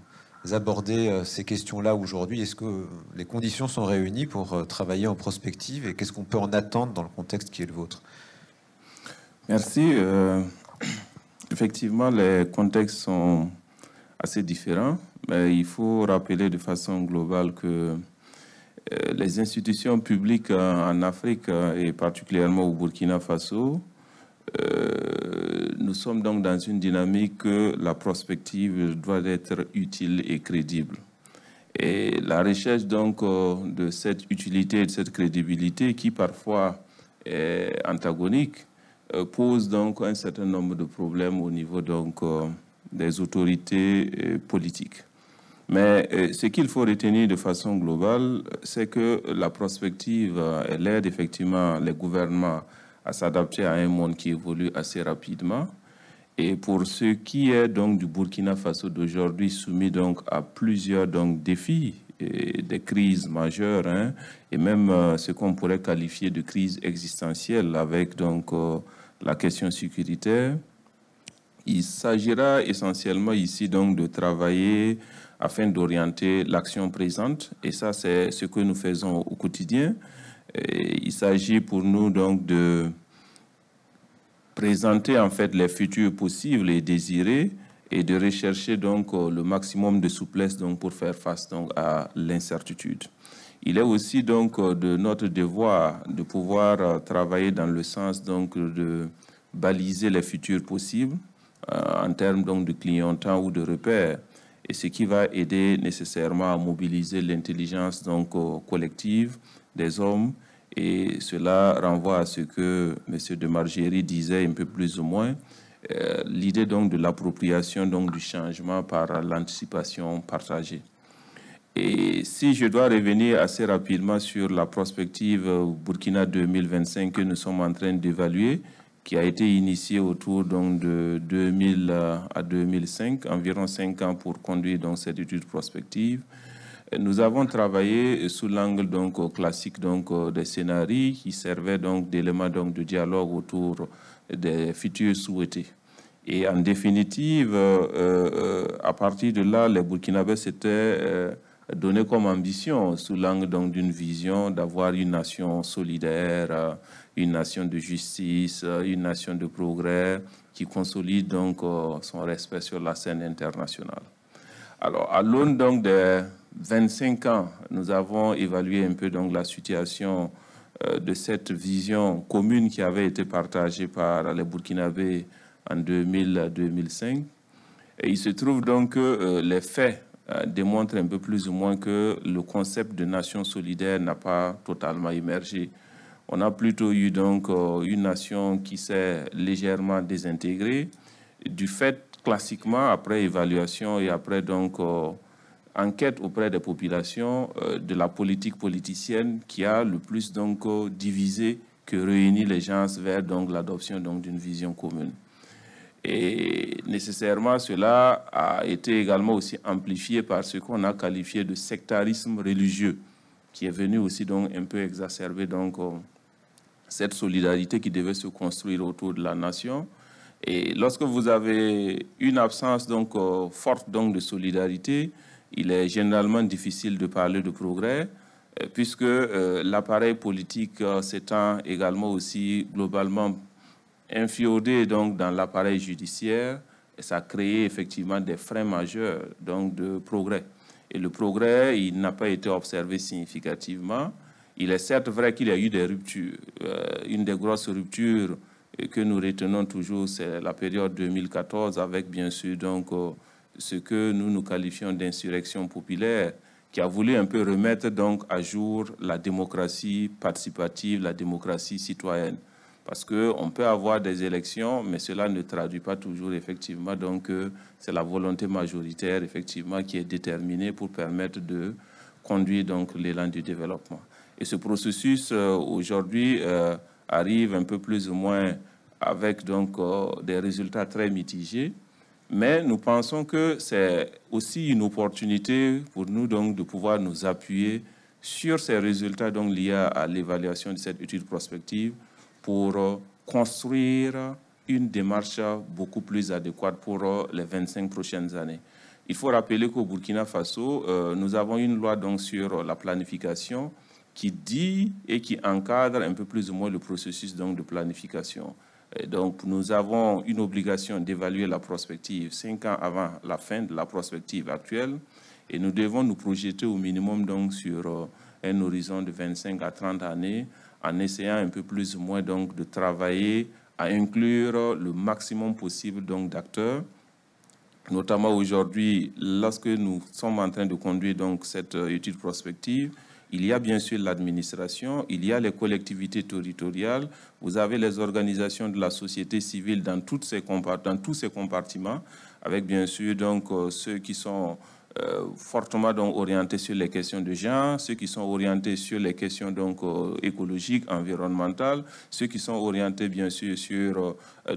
abordez ces questions-là aujourd'hui? Est-ce que les conditions sont réunies pour travailler en prospective et qu'est-ce qu'on peut en attendre dans le contexte qui est le vôtre? Merci. Effectivement, les contextes sont assez différents, mais il faut rappeler de façon globale que les institutions publiques en Afrique et particulièrement au Burkina Faso, nous sommes donc dans une dynamique que la prospective doit être utile et crédible. Et la recherche donc de cette utilité et de cette crédibilité qui parfois est antagonique pose donc un certain nombre de problèmes au niveau donc des autorités politiques. Mais ce qu'il faut retenir de façon globale, c'est que la prospective, elle aide effectivement les gouvernements à s'adapter à un monde qui évolue assez rapidement. Et pour ce qui est donc du Burkina Faso d'aujourd'hui, soumis donc à plusieurs donc défis et des crises majeures, hein, et même ce qu'on pourrait qualifier de crise existentielle avec donc la question sécuritaire, il s'agira essentiellement ici donc de travailler afin d'orienter l'action présente, et ça c'est ce que nous faisons au quotidien. Et il s'agit pour nous donc de présenter en fait les futurs possibles et désirés et de rechercher donc le maximum de souplesse donc pour faire face donc à l'incertitude. Il est aussi donc de notre devoir de pouvoir travailler dans le sens donc de baliser les futurs possibles en termes donc de clientèle ou de repères, et ce qui va aider nécessairement à mobiliser l'intelligence donc collective des hommes. Et cela renvoie à ce que M. de Margerie disait un peu plus ou moins, l'idée donc de l'appropriation donc du changement par l'anticipation partagée. Et si je dois revenir assez rapidement sur la prospective Burkina 2025 que nous sommes en train d'évaluer, qui a été initiée autour donc de 2000 à 2005, environ 5 ans pour conduire donc cette étude prospective. Nous avons travaillé sous l'angle donc classique donc des scénarios qui servaient donc d'éléments donc de dialogue autour des futurs souhaités. Et en définitive, à partir de là, les Burkinabés s'étaient donné comme ambition sous l'angle donc d'une vision d'avoir une nation solidaire, une nation de justice, une nation de progrès qui consolide donc son respect sur la scène internationale. Alors, à l'aune donc des 25 ans, nous avons évalué un peu donc la situation de cette vision commune qui avait été partagée par les Burkinabés en 2000-2005. Et il se trouve donc que les faits démontrent un peu plus ou moins que le concept de nation solidaire n'a pas totalement émergé. On a plutôt eu donc une nation qui s'est légèrement désintégrée du fait classiquement, après évaluation et après donc enquête auprès des populations, de la politique politicienne qui a le plus donc divisé que réuni les gens vers donc l'adoption donc d'une vision commune. Et nécessairement, cela a été également aussi amplifié par ce qu'on a qualifié de sectarisme religieux, qui est venu aussi donc un peu exacerber donc cette solidarité qui devait se construire autour de la nation. Et lorsque vous avez une absence donc forte donc de solidarité, il est généralement difficile de parler de progrès, puisque l'appareil politique s'étant également aussi globalement inféodé donc dans l'appareil judiciaire, et ça a créé effectivement des freins majeurs donc de progrès. Et le progrès, il n'a pas été observé significativement. Il est certes vrai qu'il y a eu des ruptures. Une des grosses ruptures que nous retenons toujours, c'est la période 2014 avec bien sûr donc ce que nous qualifions d'insurrection populaire, qui a voulu un peu remettre donc à jour la démocratie participative, la démocratie citoyenne. Parce qu'on peut avoir des élections, mais cela ne traduit pas toujours effectivement donc c'est la volonté majoritaire effectivement qui est déterminée pour permettre de conduire donc l'élan du développement. Et ce processus aujourd'hui arrive un peu plus ou moins avec donc des résultats très mitigés, mais nous pensons que c'est aussi une opportunité pour nous donc de pouvoir nous appuyer sur ces résultats donc liés à l'évaluation de cette étude prospective pour construire une démarche beaucoup plus adéquate pour les 25 prochaines années. Il faut rappeler qu'au Burkina Faso, nous avons une loi donc sur la planification qui dit et qui encadre un peu plus ou moins le processus donc de planification. Et donc, nous avons une obligation d'évaluer la prospective 5 ans avant la fin de la prospective actuelle, et nous devons nous projeter au minimum donc sur un horizon de 25 à 30 années, en essayant un peu plus ou moins donc de travailler à inclure le maximum possible donc d'acteurs, notamment aujourd'hui, lorsque nous sommes en train de conduire donc cette étude prospective, Il y a bien sûr l'administration, il y a les collectivités territoriales, vous avez les organisations de la société civile dans tous ces compartiments, avec bien sûr donc ceux qui sont fortement donc orientés sur les questions de genre, ceux qui sont orientés sur les questions donc écologiques, environnementales, ceux qui sont orientés bien sûr sur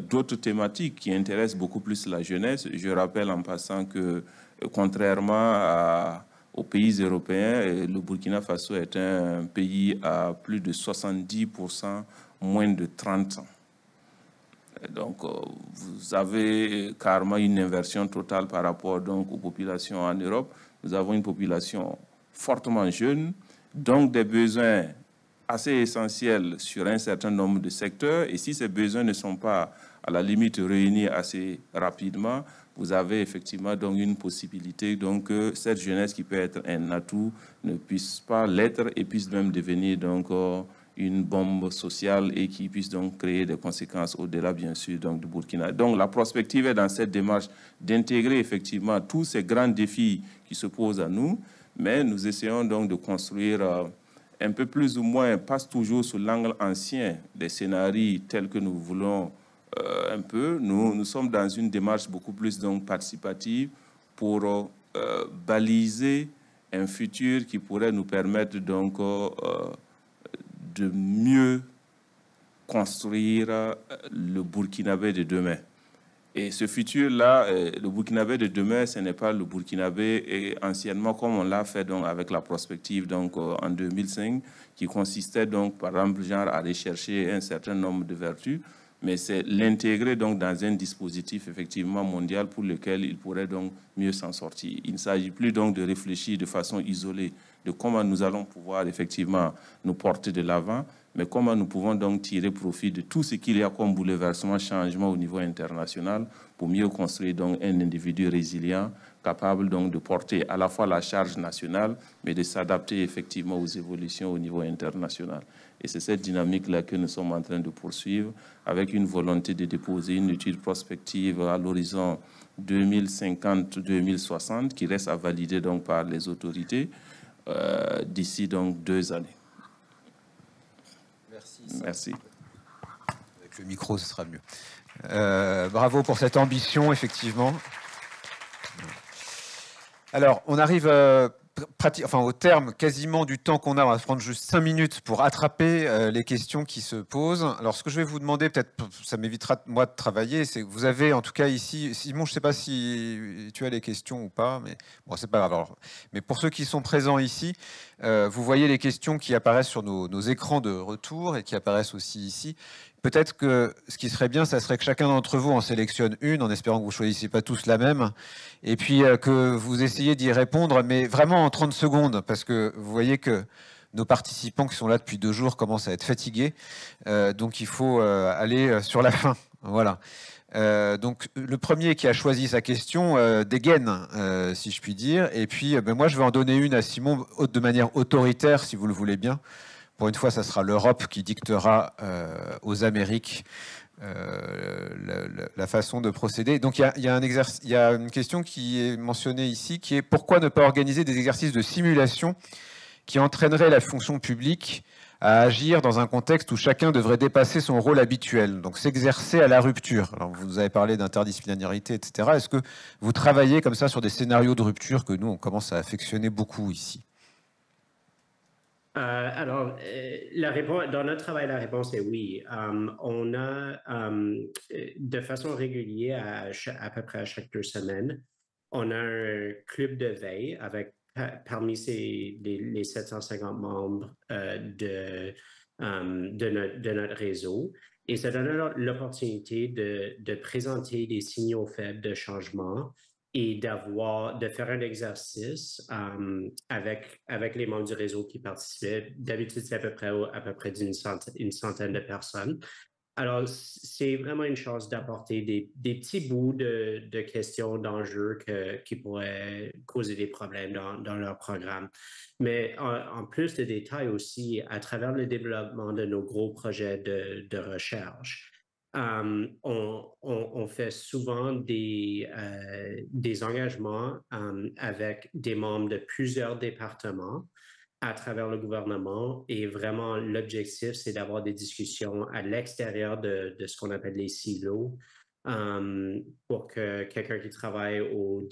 d'autres thématiques qui intéressent beaucoup plus la jeunesse. Je rappelle en passant que contrairement aux pays européens, le Burkina Faso est un pays à plus de 70% moins de 30 ans. Donc, vous avez carrément une inversion totale par rapport donc, aux populations en Europe. Nous avons une population fortement jeune, donc des besoins assez essentiels sur un certain nombre de secteurs. Et si ces besoins ne sont pas à la limite réunis assez rapidement, vous avez effectivement donc une possibilité donc, que cette jeunesse qui peut être un atout ne puisse pas l'être et puisse même devenir donc, une bombe sociale et qui puisse donc créer des conséquences au-delà, bien sûr, donc, du Burkina. Donc, la prospective est dans cette démarche d'intégrer effectivement tous ces grands défis qui se posent à nous, mais nous essayons donc de construire un peu plus ou moins, pas toujours sous l'angle ancien des scénarios tels que nous voulons un peu. Nous sommes dans une démarche beaucoup plus donc participative pour baliser un futur qui pourrait nous permettre donc de mieux construire le Burkinabé de demain. Et ce futur-là, le Burkinabé de demain, ce n'est pas le Burkinabé anciennement comme on l'a fait donc, avec la prospective donc, en 2005, qui consistait donc, par exemple, genre, à rechercher un certain nombre de vertus, mais c'est l'intégrer donc dans un dispositif effectivement mondial pour lequel il pourrait donc mieux s'en sortir. Il ne s'agit plus donc de réfléchir de façon isolée de comment nous allons pouvoir effectivement nous porter de l'avant, mais comment nous pouvons donc tirer profit de tout ce qu'il y a comme bouleversement, changement au niveau international pour mieux construire donc un individu résilient, capable donc de porter à la fois la charge nationale, mais de s'adapter effectivement aux évolutions au niveau international. Et c'est cette dynamique-là que nous sommes en train de poursuivre avec une volonté de déposer une étude prospective à l'horizon 2050-2060 qui reste à valider donc par les autorités d'ici donc 2 années. Merci. Avec le micro, ce sera mieux. Bravo pour cette ambition, effectivement. Alors, on arrive au terme quasiment du temps qu'on a. On va prendre juste 5 minutes pour attraper les questions qui se posent. Alors, ce que je vais vous demander, peut-être, ça m'évitera moi de travailler, c'est que vous avez en tout cas ici, Simon, je ne sais pas si tu as les questions ou pas, mais bon, c'est pas grave. Alors, mais pour ceux qui sont présents ici, vous voyez les questions qui apparaissent sur nos écrans de retour et qui apparaissent aussi ici. Peut-être que ce qui serait bien, ça serait que chacun d'entre vous en sélectionne une, en espérant que vous ne choisissiez pas tous la même, et puis que vous essayiez d'y répondre, mais vraiment en 30 secondes, parce que vous voyez que nos participants qui sont là depuis 2 jours commencent à être fatigués, donc il faut aller sur la fin. Voilà. Donc le premier qui a choisi sa question dégaine, si je puis dire, et puis moi je vais en donner une à Simon de manière autoritaire, si vous le voulez bien. Pour une fois, ça sera l'Europe qui dictera aux Amériques la façon de procéder. Donc il y a une question qui est mentionnée ici, qui est pourquoi ne pas organiser des exercices de simulation qui entraîneraient la fonction publique à agir dans un contexte où chacun devrait dépasser son rôle habituel, donc s'exercer à la rupture. Alors vous nous avez parlé d'interdisciplinarité, etc. Est-ce que vous travaillez comme ça sur des scénarios de rupture que nous, on commence à affectionner beaucoup ici ? Alors, dans notre travail, la réponse est oui. On a, de façon régulière, à peu près à chaque 2 semaines, on a un club de veille avec, parmi les 750 membres de notre réseau. Et ça donne l'opportunité de présenter des signaux faibles de changement et de faire un exercice avec les membres du réseau qui participaient. D'habitude, c'est à peu près une centaine de personnes. Alors, c'est vraiment une chance d'apporter des petits bouts de questions, d'enjeux qui pourraient causer des problèmes dans leur programme. Mais en plus de détails aussi, à travers le développement de nos gros projets de recherche, on fait souvent des engagements avec des membres de plusieurs départements à travers le gouvernement. Et vraiment, l'objectif, c'est d'avoir des discussions à l'extérieur de ce qu'on appelle les silos pour que quelqu'un qui travaille au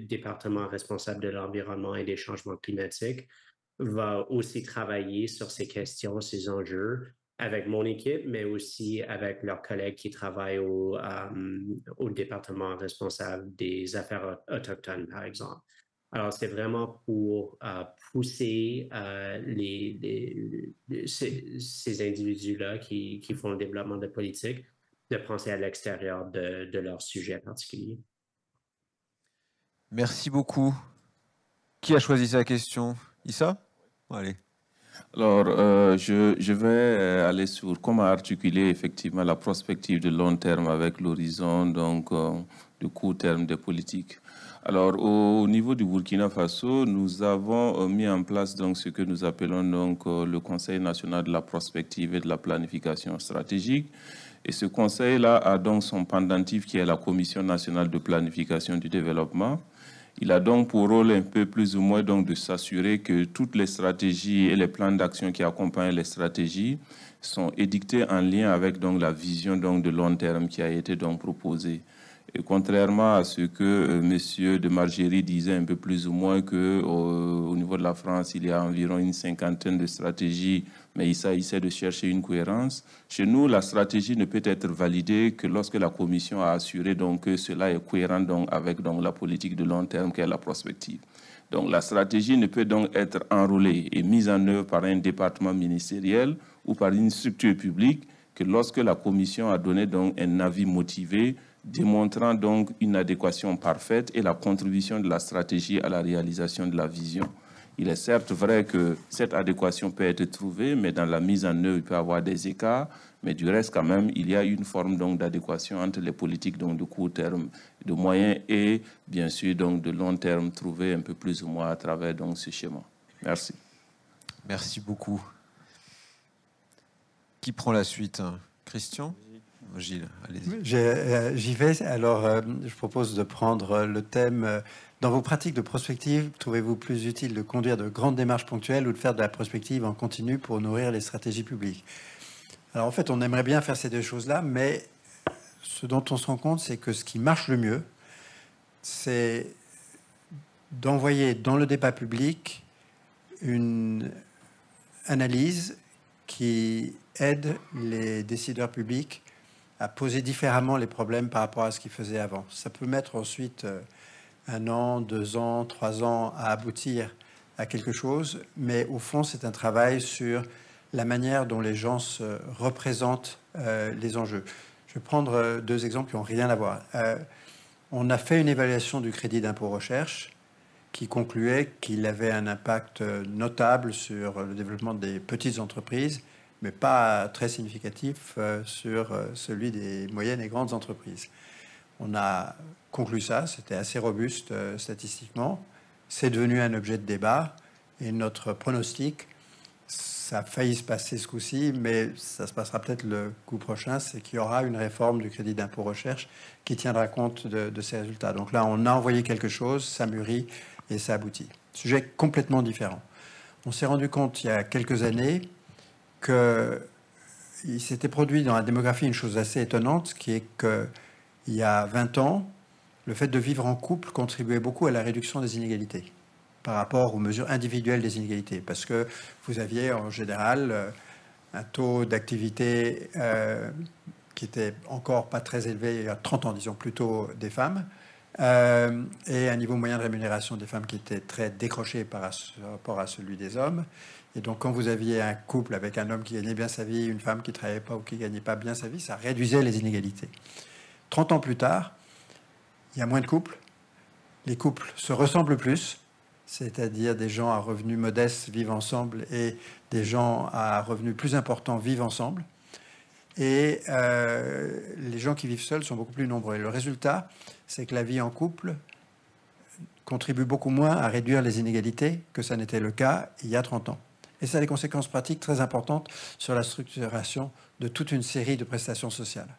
département responsable de l'environnement et des changements climatiques va aussi travailler sur ces questions, ces enjeux avec mon équipe, mais aussi avec leurs collègues qui travaillent au département responsable des affaires autochtones, par exemple. Alors, c'est vraiment pour pousser ces individus-là qui font le développement de politique de penser à l'extérieur de leur sujet particulier. Merci beaucoup. Qui a choisi sa question? Issa? Allez. Alors, je vais aller sur comment articuler effectivement la prospective de long terme avec l'horizon donc de court terme des politiques. Alors, au niveau du Burkina Faso, nous avons mis en place donc ce que nous appelons donc le Conseil national de la prospective et de la planification stratégique. Et ce conseil-là a donc son pendentif qui est la Commission nationale de planification du développement. Il a donc pour rôle un peu plus ou moins donc de s'assurer que toutes les stratégies et les plans d'action qui accompagnent les stratégies sont édictés en lien avec donc la vision donc de long terme qui a été donc proposée. Et contrairement à ce que Monsieur de Margerie disait un peu plus ou moins qu'au niveau de la France, il y a environ une cinquantaine de stratégies, mais il essaie de chercher une cohérence. Chez nous, la stratégie ne peut être validée que lorsque la Commission a assuré donc que cela est cohérent donc avec donc la politique de long terme qui est la prospective. Donc la stratégie ne peut donc être enrôlée et mise en œuvre par un département ministériel ou par une structure publique que lorsque la Commission a donné donc un avis motivé démontrant donc une adéquation parfaite et la contribution de la stratégie à la réalisation de la vision. Il est certes vrai que cette adéquation peut être trouvée, mais dans la mise en œuvre, il peut y avoir des écarts, mais du reste quand même, il y a une forme donc d'adéquation entre les politiques donc de court terme, de moyen et bien sûr donc de long terme trouvées un peu plus ou moins à travers donc ce schéma. Merci. Merci beaucoup. Qui prend la suite? Christian? Gilles, allez-y. J'y vais. Alors, je propose de prendre le thème. Dans vos pratiques de prospective, trouvez-vous plus utile de conduire de grandes démarches ponctuelles ou de faire de la prospective en continu pour nourrir les stratégies publiques? Alors, en fait, on aimerait bien faire ces deux choses-là, mais ce dont on se rend compte, c'est que ce qui marche le mieux, c'est d'envoyer dans le débat public une analyse qui aide les décideurs publics à poser différemment les problèmes par rapport à ce qu'ils faisaient avant. Ça peut mettre ensuite 1 an, 2 ans, 3 ans à aboutir à quelque chose, mais au fond, c'est un travail sur la manière dont les gens se représentent les enjeux. Je vais prendre 2 exemples qui n'ont rien à voir. On a fait une évaluation du crédit d'impôt recherche qui concluait qu'il avait un impact notable sur le développement des petites entreprises, mais pas très significatif sur celui des moyennes et grandes entreprises. On a conclu ça, c'était assez robuste statistiquement. C'est devenu un objet de débat et notre pronostic, ça a failli se passer ce coup-ci, mais ça se passera peut-être le coup prochain, c'est qu'il y aura une réforme du crédit d'impôt recherche qui tiendra compte de ces résultats. Donc là, on a envoyé quelque chose, ça mûrit et ça aboutit. Sujet complètement différent. On s'est rendu compte il y a quelques années qu'il s'était produit dans la démographie une chose assez étonnante, qui est qu'il y a 20 ans, le fait de vivre en couple contribuait beaucoup à la réduction des inégalités par rapport aux mesures individuelles des inégalités, parce que vous aviez en général un taux d'activité qui était encore pas très élevé il y a 30 ans, disons plutôt des femmes, et un niveau moyen de rémunération des femmes qui était très décroché par rapport à celui des hommes. Et donc, quand vous aviez un couple avec un homme qui gagnait bien sa vie, une femme qui ne travaillait pas ou qui ne gagnait pas bien sa vie, ça réduisait les inégalités. 30 ans plus tard, il y a moins de couples. Les couples se ressemblent plus, c'est-à-dire des gens à revenus modestes vivent ensemble et des gens à revenus plus importants vivent ensemble. Et les gens qui vivent seuls sont beaucoup plus nombreux. Et le résultat, c'est que la vie en couple contribue beaucoup moins à réduire les inégalités que ça n'était le cas il y a 30 ans. Et ça a des conséquences pratiques très importantes sur la structuration de toute une série de prestations sociales.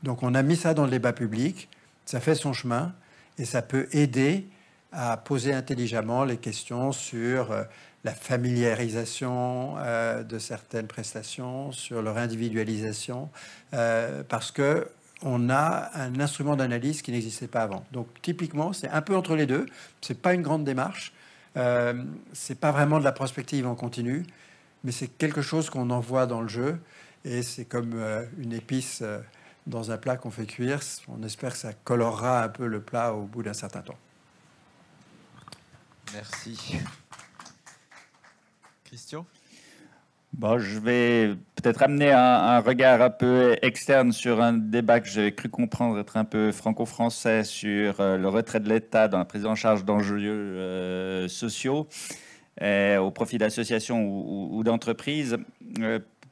Donc on a mis ça dans le débat public, ça fait son chemin, et ça peut aider à poser intelligemment les questions sur la familiarisation de certaines prestations, sur leur individualisation, parce que on a un instrument d'analyse qui n'existait pas avant. Donc typiquement, c'est un peu entre les deux. C'est pas une grande démarche. C'est pas vraiment de la prospective en continu, mais c'est quelque chose qu'on envoie dans le jeu. Et c'est comme une épice dans un plat qu'on fait cuire. On espère que ça colorera un peu le plat au bout d'un certain temps. Merci. Christian ? Bon, je vais peut-être amener un regard un peu externe sur un débat que j'ai cru comprendre être un peu franco-français sur le retrait de l'État dans la prise en charge d'enjeux sociaux au profit d'associations ou d'entreprises.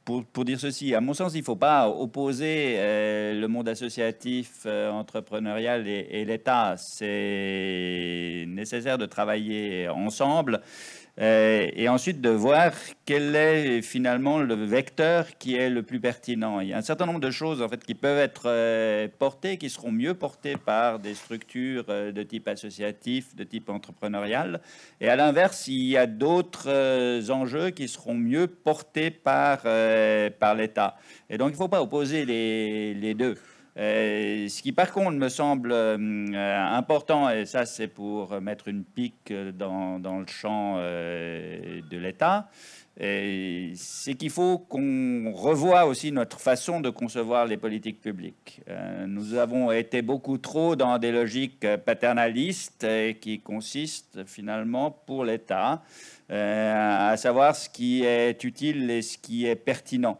Pour dire ceci, à mon sens, il ne faut pas opposer le monde associatif, entrepreneurial et l'État. C'est nécessaire de travailler ensemble. Et ensuite de voir quel est finalement le vecteur qui est le plus pertinent. Il y a un certain nombre de choses en fait qui peuvent être portées, qui seront mieux portées par des structures de type associatif, de type entrepreneurial. Et à l'inverse, il y a d'autres enjeux qui seront mieux portés par l'État. Et donc il ne faut pas opposer les deux. Ce qui par contre me semble important, et ça c'est pour mettre une pique dans le champ de l'État, c'est qu'il faut qu'on revoie aussi notre façon de concevoir les politiques publiques. Nous avons été beaucoup trop dans des logiques paternalistes qui consistent finalement pour l'État à savoir ce qui est utile et ce qui est pertinent.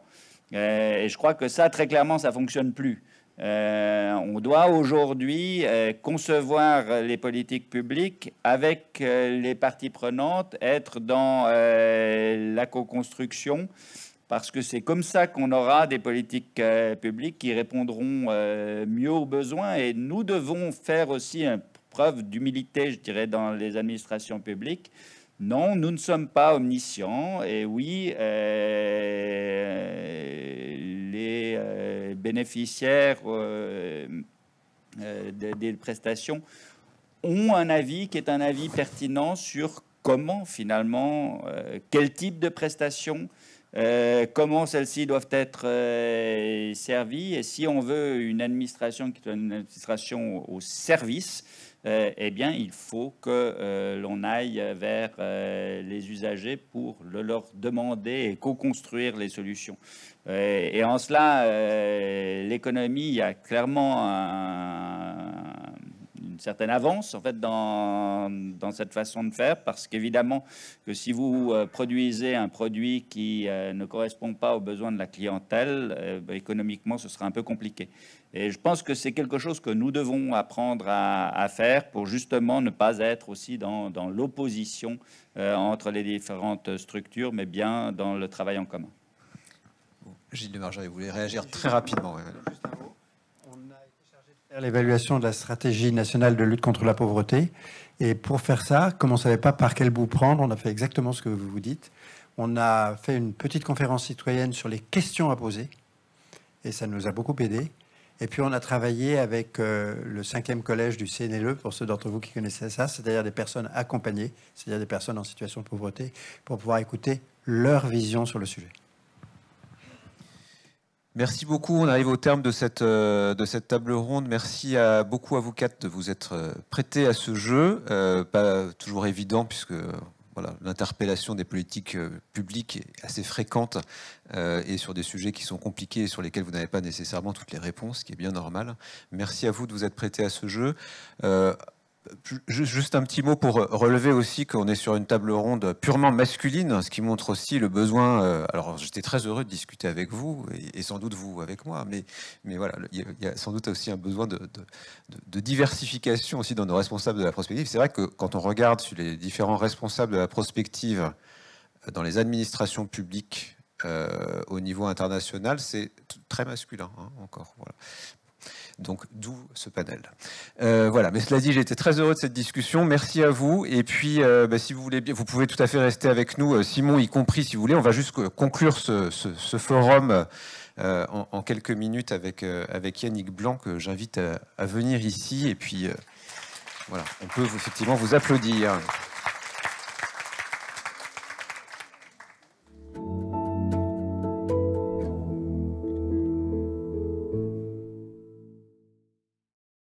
Et je crois que ça, très clairement, ça ne fonctionne plus. On doit aujourd'hui concevoir les politiques publiques avec les parties prenantes, être dans la co-construction, parce que c'est comme ça qu'on aura des politiques publiques qui répondront mieux aux besoins. Et nous devons faire aussi une preuve d'humilité, je dirais, dans les administrations publiques. Non, nous ne sommes pas omniscients. Et oui, les bénéficiaires des prestations ont un avis qui est un avis pertinent sur comment finalement, quel type de prestations, comment celles-ci doivent être servies. Et si on veut une administration qui est une administration au service, eh bien, il faut que l'on aille vers les usagers pour leur demander et co-construire les solutions. Et en cela, l'économie, il y a clairement une certaine avance en fait dans cette façon de faire, parce qu'évidemment que si vous produisez un produit qui ne correspond pas aux besoins de la clientèle, économiquement, ce sera un peu compliqué. Et je pense que c'est quelque chose que nous devons apprendre à faire pour justement ne pas être aussi dans l'opposition entre les différentes structures, mais bien dans le travail en commun. Gilles Lemargerie, vous voulez réagir très rapidement. Juste un mot. On a été chargé de faire l'évaluation de la stratégie nationale de lutte contre la pauvreté. Et pour faire ça, comme on ne savait pas par quel bout prendre, on a fait exactement ce que vous dites. On a fait une petite conférence citoyenne sur les questions à poser. Et ça nous a beaucoup aidé. Et puis, on a travaillé avec le 5e collège du CNLE, pour ceux d'entre vous qui connaissaient ça, c'est-à-dire des personnes accompagnées, c'est-à-dire des personnes en situation de pauvreté, pour pouvoir écouter leur vision sur le sujet. Merci beaucoup. On arrive au terme de cette table ronde. Merci beaucoup à vous quatre de vous être prêtés à ce jeu. Pas toujours évident, puisque voilà, l'interpellation des politiques publiques est assez fréquente et sur des sujets qui sont compliqués et sur lesquels vous n'avez pas nécessairement toutes les réponses, ce qui est bien normal. Merci à vous de vous être prêtés à ce jeu. Juste un petit mot pour relever aussi qu'on est sur une table ronde purement masculine, ce qui montre aussi le besoin. Alors, j'étais très heureux de discuter avec vous et sans doute vous avec moi, mais voilà, il y a sans doute aussi un besoin de diversification aussi dans nos responsables de la prospective. C'est vrai que quand on regarde sur les différents responsables de la prospective dans les administrations publiques au niveau international, c'est très masculin, hein, encore. Voilà. Donc, d'où ce panel. Voilà, mais cela dit, j'ai été très heureux de cette discussion. Merci à vous. Et puis, si vous voulez bien, vous pouvez tout à fait rester avec nous, Simon y compris, si vous voulez. On va juste conclure ce forum en quelques minutes avec Yannick Blanc, que j'invite à venir ici. Et puis, voilà, on peut effectivement vous applaudir.